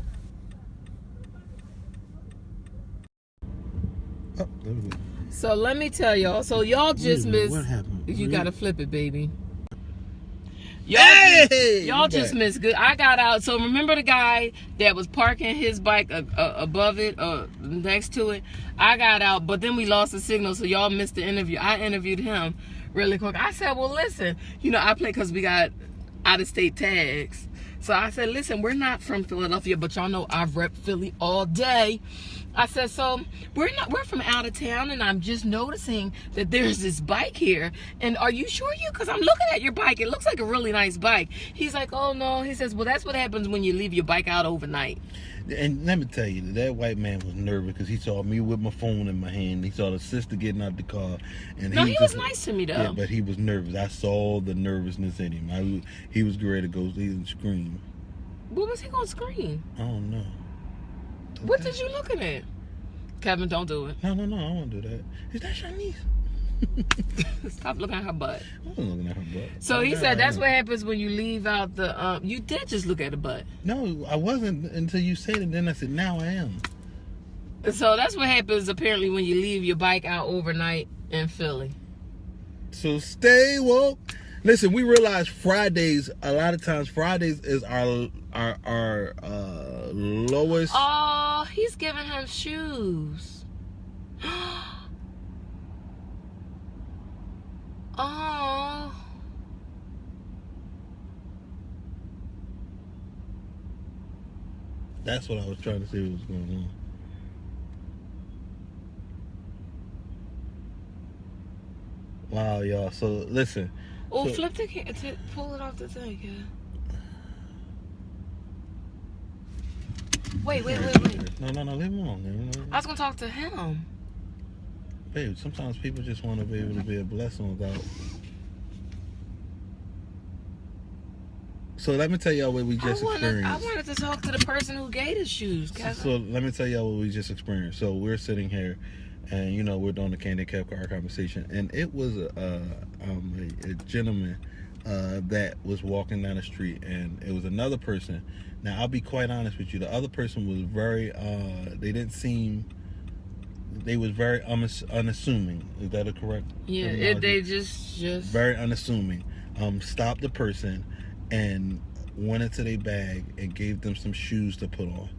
Oh, there we go. So let me tell y'all. So y'all just missed. What happened? You gotta flip it, baby. Y'all just missed good. I got out. So remember the guy that was parking his bike above it or next to it? I got out, but then we lost the signal, so y'all missed the interview. I interviewed him really quick. I said, well, listen, I play because we got out-of-state tags. So I said, listen, we're not from Philadelphia, but y'all know I've repped Philly all day. I said, so we're from out of town, and I'm just noticing that there's this bike here. And are you sure because I'm looking at your bike. It looks like a really nice bike. He's like, oh, no. He says, well, that's what happens when you leave your bike out overnight. And let me tell you, that white man was nervous because he saw me with my phone in my hand. He saw the sister getting out the car. And no, he was nice to me, though. Yeah, but he was nervous. I saw the nervousness in him. He was ready to go and scream. What was he going to scream? I don't know. What did you looking at? Kevin, don't do it. No, I don't want to do that. Is that Shanice? Stop looking at her butt. I wasn't looking at her butt. So he said that's what happens when you leave out the... you did just look at the butt. No, I wasn't until you said it. Then I said, now I am. So that's what happens apparently when you leave your bike out overnight in Philly. So stay woke. Listen, we realize Fridays, a lot of times Fridays is our lowest. Oh, he's giving him shoes. Oh. That's what I was trying to see what was going on. Wow, y'all. So listen. Oh, So, flip the pull it off the thing, yeah. Wait. No, leave him alone. I was gonna talk to him. Babe, sometimes people just want to be able to be a blessing without. So let me tell y'all what we just experienced. I wanted to talk to the person who gave the shoes. So let me tell y'all what we just experienced. So we're sitting here, and we're doing the Candy Cap Car conversation, and it was a gentleman that was walking down the street, and it was another person. Now I'll be quite honest with you. The other person was very. They was very unassuming. Is that a correct? Yeah, they just very unassuming. Stopped the person and went into their bag and gave them some shoes to put on.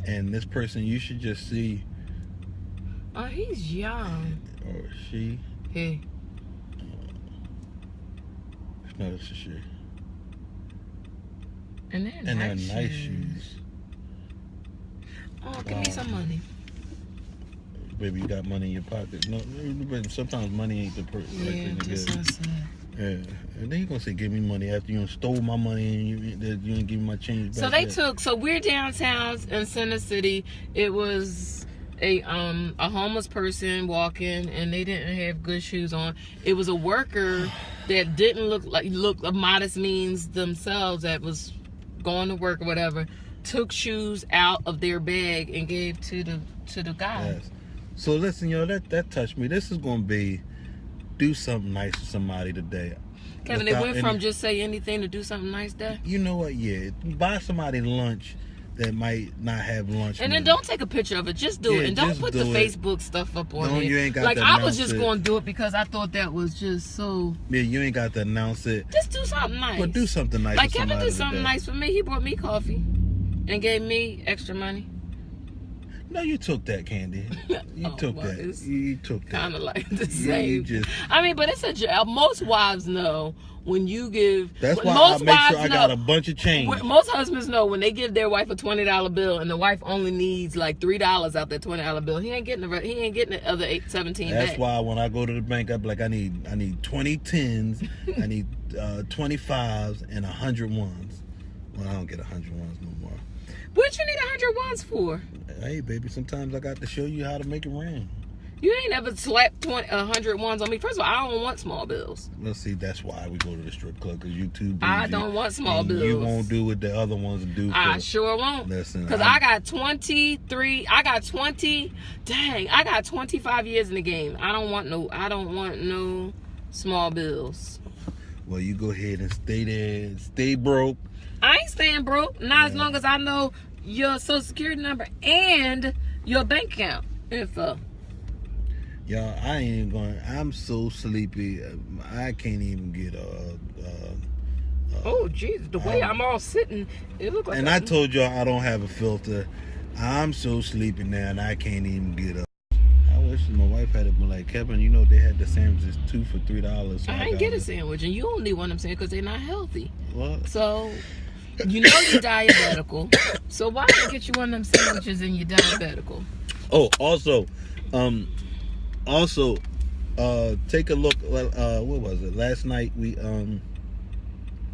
And this person, you should just see. Oh, he's young. Or she. Hey. No, it's a she. And they're nice shoes. Oh, give me some money. Baby, you got money in your pocket. No, but sometimes money ain't the right thing to get. Yeah, and then you gonna say give me money after you stole my money and you didn't give me my change back. So they took. So we're downtown in Center City. It was a homeless person walking, and they didn't have good shoes on. It was a worker that didn't look of modest means themselves, that was going to work or whatever. Took shoes out of their bag and gave to the guy. Yes. So listen, that touched me. This is gonna be. Do something nice for somebody today. Kevin, it went from just say anything to do something nice there. You know what? Yeah, buy somebody lunch that might not have lunch. And then don't take a picture of it. Just do it, and don't put the Facebook stuff up on it. You ain't got like to I was just going to do it because I thought that was just so. Yeah, you ain't got to announce it. Just do something nice. But do something nice. Like Kevin did something nice for me. He brought me coffee and gave me extra money. No, you took that, Candy. You took that. You took that. Kind of like the same. I mean, but it's a most wives know when you give. That's why I make sure I got a bunch of change. Most husbands know when they give their wife a $20 bill and the wife only needs like $3 out that $20 bill. He ain't getting the other 17 back. That's why when I go to the bank, I be like, I need 20 10s, I need 25s and 100 ones. Well, I don't get 100 ones no more. What you need 100 ones for? Hey, baby, sometimes I got to show you how to make it rain. You ain't ever slapped 100 ones on me. First of all, I don't want small bills. Well, see, that's why we go to the strip club, because you too busy. I don't want small bills. You won't do what the other ones do. I sure won't. Listen, because I got 23. I got 20. Dang, I got 25 years in the game. I don't want no small bills. Well, you go ahead and stay there. Stay broke. I ain't staying broke. Not as long as I know your social security number and your bank account info. Y'all, I ain't even going. I'm so sleepy. I can't even get oh, Jesus. The way I'm all sitting, it look like. And I told y'all I don't have a filter. I'm so sleepy now, and I can't even get up. I wish my wife had it been like, Kevin, they had the sandwiches 2 for $3. So I ain't get a sandwich, and you only want them saying because they're not healthy. What? So. You know you're diabetical, so why not get you one of them sandwiches and you're diabetical? Oh, also, take a look. What was it? Last night we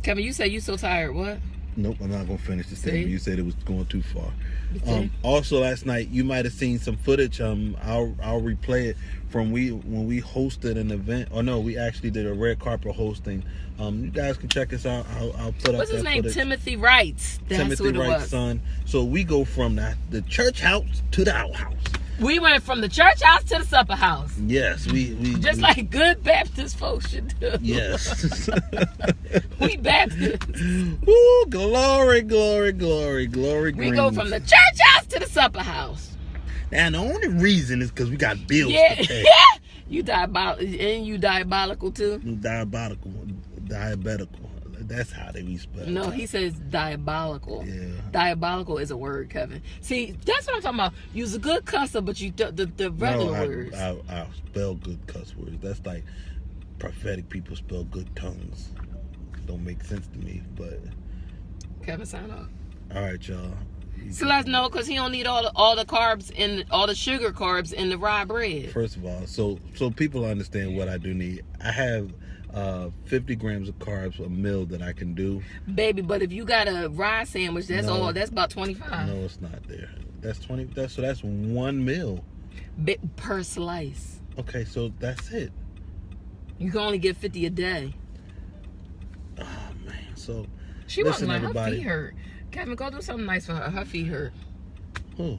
Kevin, you said you so tired. What? Nope, I'm not gonna finish the statement. You said it was going too far. Also, last night you might have seen some footage. I'll replay it from when we hosted an event. Oh no, we actually did a red carpet hosting. You guys can check us out. I'll put up. What's his name? Timothy Wright. That's Timothy what it Wright's was. son. So we go from the church house to the outhouse. We went from the church house to the supper house. Yes, we like good Baptist folks should do. Yes. We Baptists. Woo, glory, glory, glory, glory. We go from the church house to the supper house. And the only reason is because we got bills to pay. You diabolical too? Diabolical. That's how they be spelled. No, he says diabolical. Yeah. Diabolical is a word, Kevin. See, that's what I'm talking about. You's a good cusser, but you the regular words. I spell good cuss words. That's like prophetic people spell good tongues. Don't make sense to me, but. Kevin, sign off. All right, y'all. Celeste, no, because he don't need all the carbs and all the sugar carbs in the rye bread. First of all, so people understand what I do need. I have 50 grams of carbs a meal that I can do. Baby, but if you got a rye sandwich, that's all. That's about 25. No, it's not there. That's 20. That's one meal per slice. Okay, so that's it. You can only get 50 a day. Oh man, so she wasn't like her feet hurt. Kevin, go do something nice for her. Her feet hurt. Who?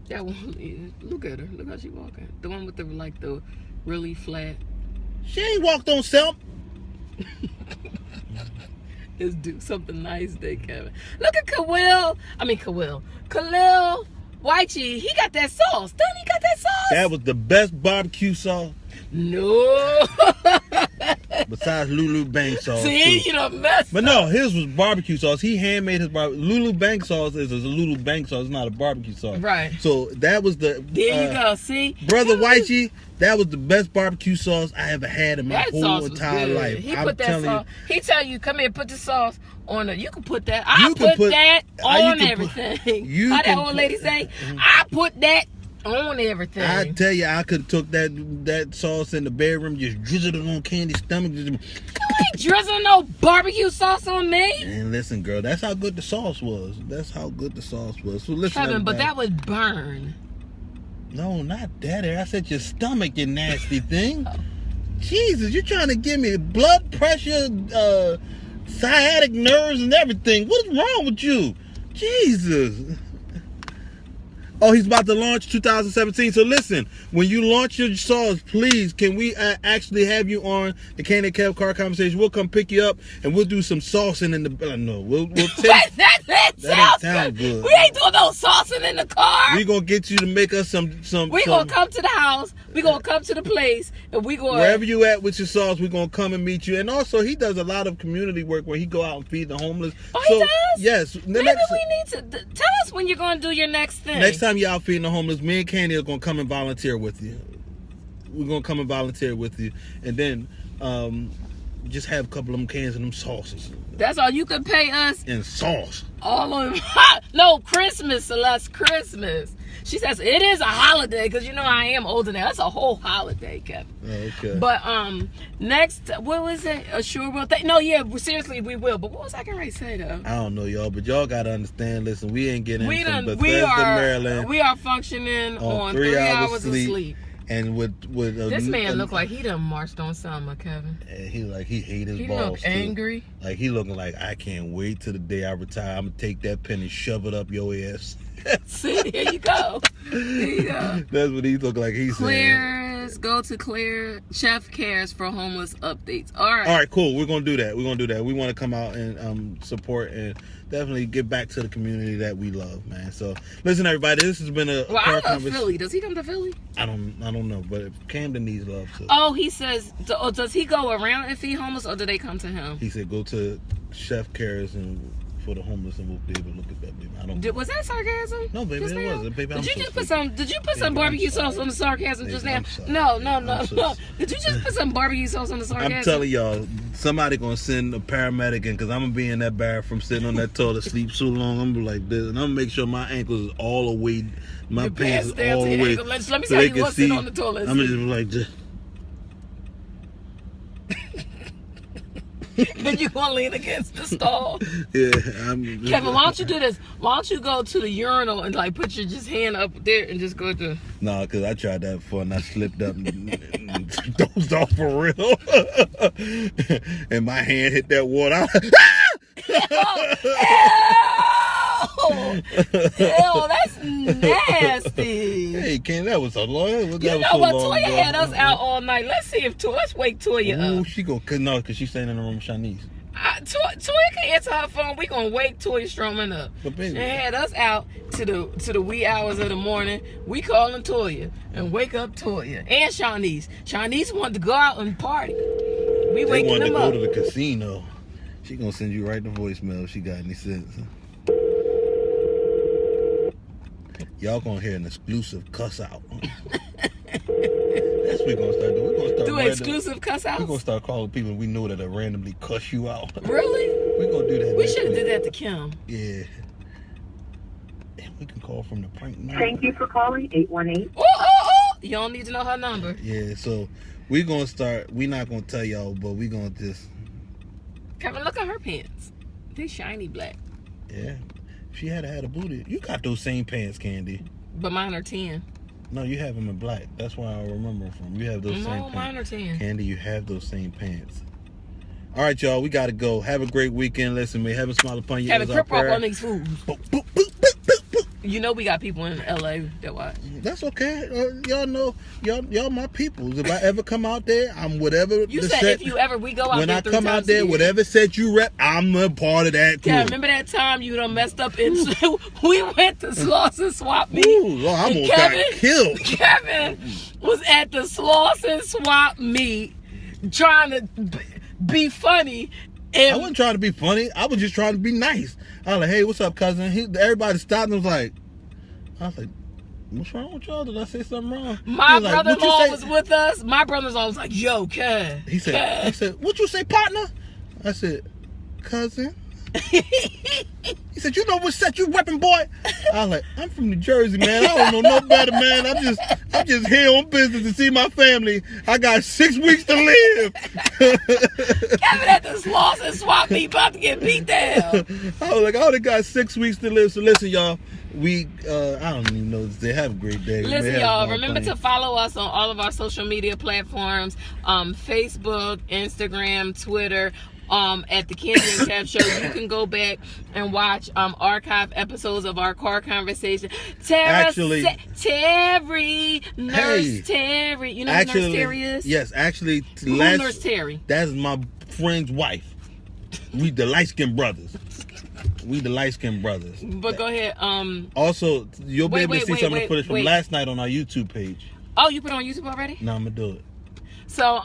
That one. Look at her. Look how she walking. The one with the the really flat. She ain't walked on self. Let's do something nice today, Kevin. Look at Khalil Whitey. He got that sauce. Doesn't he got that sauce? That was the best barbecue sauce. No. Besides Lulu Bang sauce. See, too. You know, messed But no, his was barbecue sauce. He handmade his barbecue. Lulu Bang sauce is a Lulu Bang sauce. It's not a barbecue sauce. Right. So that was the. There you go. See, Brother Whitey, that was the best barbecue sauce I ever had in my whole entire life. He put that sauce. He tell you, come here, put the sauce on it. You can put that. I put that on everything. How that old lady say? I put that on everything. I tell you, I could have took that sauce in the bedroom, just drizzled it on Candy's stomach. You ain't drizzling no barbecue sauce on me. And listen, girl, that's how good the sauce was. That's how good the sauce was. So listen, Kevin, but that would burn. No, not that. I said your stomach, you nasty thing. Jesus, you're trying to give me blood pressure, sciatic nerves, and everything. What is wrong with you? Jesus. Oh, he's about to launch 2017. So listen, when you launch your sauce, please, can we actually have you on the Candy Kev Car Conversation? We'll come pick you up and we'll do some saucing in the. No, we'll take. that sound good. We ain't doing no saucing in the car. We gonna get you to make us some. We gonna come to the house. We gonna come to the place, and we gonna wherever you at with your sauce, we gonna come and meet you. And also, he does a lot of community work where he go out and feed the homeless. Oh, he does. Yes. Maybe we need to tell us when you're gonna do your next thing. Next time you're out feeding the homeless, me and Candy are gonna come and volunteer with you. We're gonna come and volunteer with you, and then just have a couple of them cans of them sauces. That's all you can pay us. And sauce. All of them. No, Christmas, Celeste. Christmas. She says it is a holiday because you know I am older now. That's a whole holiday, Kevin. Oh, okay. But next, what was it? A sure will. No, yeah, seriously, we will. But what was I gonna say though? I don't know, y'all, but y'all gotta understand. Listen, we ain't getting from Bethesda, Maryland. We are functioning on 3 hours of sleep. And with this man look like he done marched on summer, Kevin. And he hate his he balls. He look angry. Like he looking like I can't wait till the day I retire. I'm gonna take that pen and shove it up your ass. See, there you go. There you go. That's what he look like. He's saying. Go to Claire Chef Cares for homeless updates. All right, cool. We're gonna do that. We want to come out and support and definitely give back to the community that we love, man. So listen, everybody, this has been I love Philly. Does he come to Philly? I don't know, but Camden needs love too. Oh, he says. Does he go around and feed homeless, or do they come to him? He said go to Chef Cares and for the homeless, and we'll be able to look at that, baby. Was that sarcasm? No, baby, it wasn't. Baby, Did you put some barbecue sauce on the sarcasm baby, just now? No. Did you just put some barbecue sauce on the sarcasm? I'm telling y'all, somebody gonna send a paramedic in because I'm gonna be in that bathroom sitting on that toilet, sleep so long. I'm gonna be like this, and I'm gonna make sure my ankles is all the way, my pants is all the way. Let me tell you what's sitting on the toilet. I'm gonna just be like this. Then you gonna lean against the stall. Yeah, Kevin, why don't you do this? Why don't you go to the urinal and like put your hand up there and just go to? No, because I tried that before and I slipped up and dozed off for real. And my hand hit that water. Ew, that's nasty. Hey, Ken, that was so long. You know what? Toya had us out all night. Let's wake Toya up. She because she's staying in the room with Shanice. Toya can answer her phone. We gonna wake Toya Stroman up. She had us out to the wee hours of the morning. We calling Toya and wake up Toya and Shanice. Shanice wanted to go out and party. We waking them up. They wanted to go to the casino. She gonna send you right the voicemail if she got any sense. Y'all gonna hear an exclusive cuss out. That's what we're gonna start doing. We're gonna start do exclusive cuss outs. We're gonna start calling people we know that randomly cuss you out. Really? We're gonna do that. We should have did that to Kim. Yeah. Damn, we can call from the prank number. Thank you for calling 818. You don't need to know her number. Yeah, so we're going to start. We're not going to tell y'all, but we're going to just... Kevin, look at her pants. They shiny black. Yeah. She had a booty. You got those same pants, Candy. But mine are 10. No, you have them in black. That's where I remember them from. You have those same pants. No, mine are 10. Candy, you have those same pants. All right, y'all. We got to go. Have a great weekend. Listen, may heaven smile upon you. Have a crip walk on these fools. Boop, boop, boop, boop, boop, boop. You know we got people in LA that watch. That's okay. Y'all know, y'all my peoples. If I ever come out there, I'm whatever. You said if you ever, we go out when there I come out there, whatever set you rep, I'm a part of that crew. Yeah, remember that time you done messed up in we went to Slauson Swap Meet. Ooh, I almost got killed. Kevin was at the Slauson Swap Meet trying to be funny. And I wasn't trying to be funny. I was just trying to be nice. I was like, hey, what's up, cousin? Everybody stopped and was like, what's wrong with y'all? Did I say something wrong? My brother-in-law was with us. My brother-in-law was like, yo, cuz. He said, what you say, partner? I said, cousin. He said, you know what set you repping, boy? I was like, I'm from New Jersey, man. I don't know no better, man. I'm just here on business to see my family. I got 6 weeks to live. Kevin at the Slauson Swap Meet about to get beat down. I was like, I only got 6 weeks to live. So listen, y'all. I don't even know what to say. Have a great day. Listen, y'all, remember to follow us on all of our social media platforms, Facebook, Instagram, Twitter, at the Candy and Kev Show. You can go back and watch archive episodes of our car conversation. Terry, Nurse Terry. You know who Nurse Terry is? Yes, actually. Nurse Terry? That's my friend's wife. We the light-skinned brothers. But go ahead. Also, you'll be able to see some of the footage from last night on our YouTube page. Oh, you put it on YouTube already? No, I'm gonna do it. So,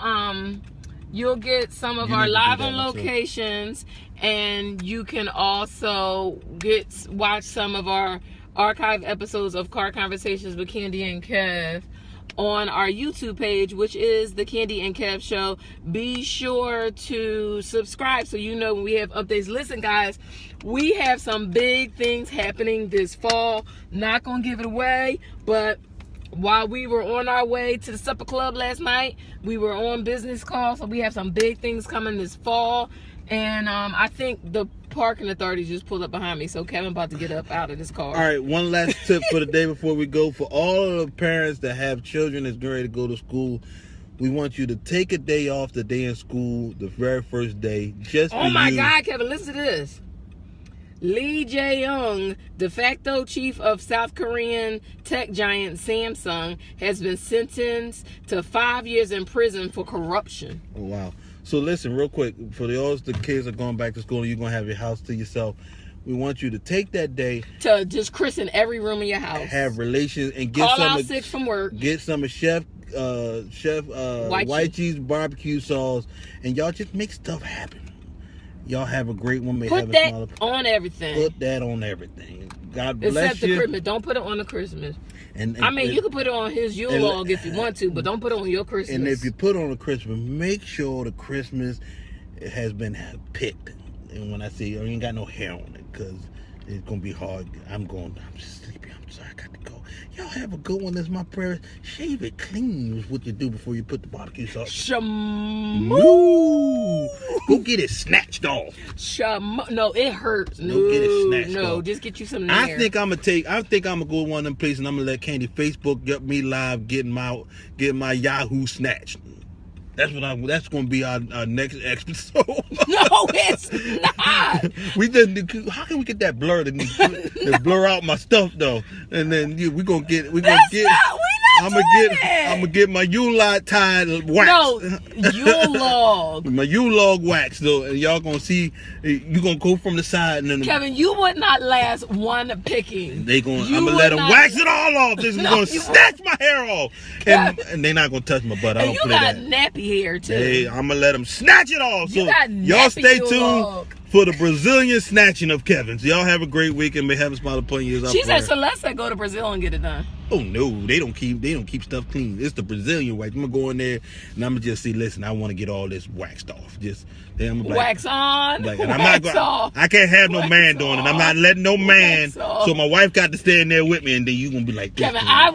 you'll get some of our live on locations, and you can also watch some of our archive episodes of Car Conversations with Candy and Kev on our YouTube page, which is the Candy and Kev Show. Be sure to subscribe so you know when we have updates. Listen, guys, we have some big things happening this fall. Not gonna give it away, but while we were on our way to the supper club last night, we were on business call, so we have some big things coming this fall. And I think the parking authority just pulled up behind me, so Kevin about to get up out of this car. All right, one last tip for the day before we go. For all of the parents that have children that's getting ready to go to school, we want you to take a day off the day in school, the very first day, just for you. Oh my God, Kevin, listen to this. Lee Jae-young, de facto chief of South Korean tech giant Samsung, has been sentenced to 5 years in prison for corruption. Oh, wow. So listen, real quick, for all the kids that are going back to school and you're going to have your house to yourself, we want you to take that day to just christen every room in your house. Have relations and get call some out sick from work. Get some of Chef White Cheese BBQ Sauce, and y'all just make stuff happen. Y'all have a great one. Put that on everything. Put that on everything. God bless Except you. the Christmas. Don't put it on the Christmas. And you can put it on his Yule log if you want to, but don't put it on your Christmas. And if you put it on the Christmas, make sure the Christmas has been picked. And when I say you ain't got no hair on it, because it's going to be hard. I'm just sleepy. I'm sorry. I got to go. Y'all have a good one. That's my prayer. Shave it clean is what you do before you put the barbecue sauce. Shamoo. Go get it snatched off. No, it hurts. Go get it snatched off. No, just get you some nair. I think I'm gonna go to one of them places and I'm gonna let Candy Facebook get me live getting my Yahoo snatched. That's gonna be our next episode. No, it's not. How can we get that blur to blur out my stuff though? And then I'm gonna get my U-log tied wax. No, U-log. My U-log wax though, and y'all gonna see. You gonna go from the side and then. Kevin, you would not last one picking. I'm gonna let them wax it all off. This is gonna snatch my hair off, and they're not gonna touch my butt. I don't play that. You got nappy hair too. Hey, I'm gonna let them snatch it off. So y'all stay tuned for the Brazilian snatching of Kevin. So y'all have a great weekend. May heaven smile upon you. She said Celeste go to Brazil and get it done. Oh no, they don't keep stuff clean. It's the Brazilian wax. I'm gonna go in there and I'm gonna just see. Listen, I want to get all this waxed off. Just damn, like, wax on, like, and wax off. I can't have no man doing it. I'm not letting no man. Off. So my wife got to stand there with me, and then you gonna be like, Kevin, I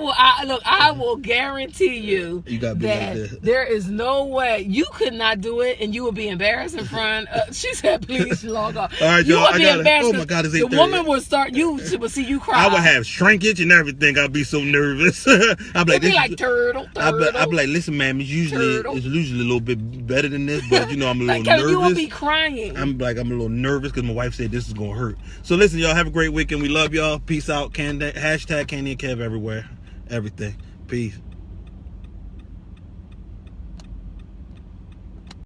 will guarantee you, gotta be that like this. there is no way you could not do it, and you would be embarrassed in front. She said, "Please log off." All right, you y'all. would be embarrassed. Oh my God, it's the 8:30. woman would start. You would see you cry. I would have shrinkage and everything. I'd be so nervous. I'd be like, It'd be like turtle. I'd be like, listen, ma'am, it's usually a little bit better than this, but you know, I'm a little nervous. You would be crying. I'm a little nervous because my wife said this is gonna hurt. So listen, y'all, have a great weekend. We love y'all. Peace out. Hashtag Candy and Kev everywhere. Everything. Peace.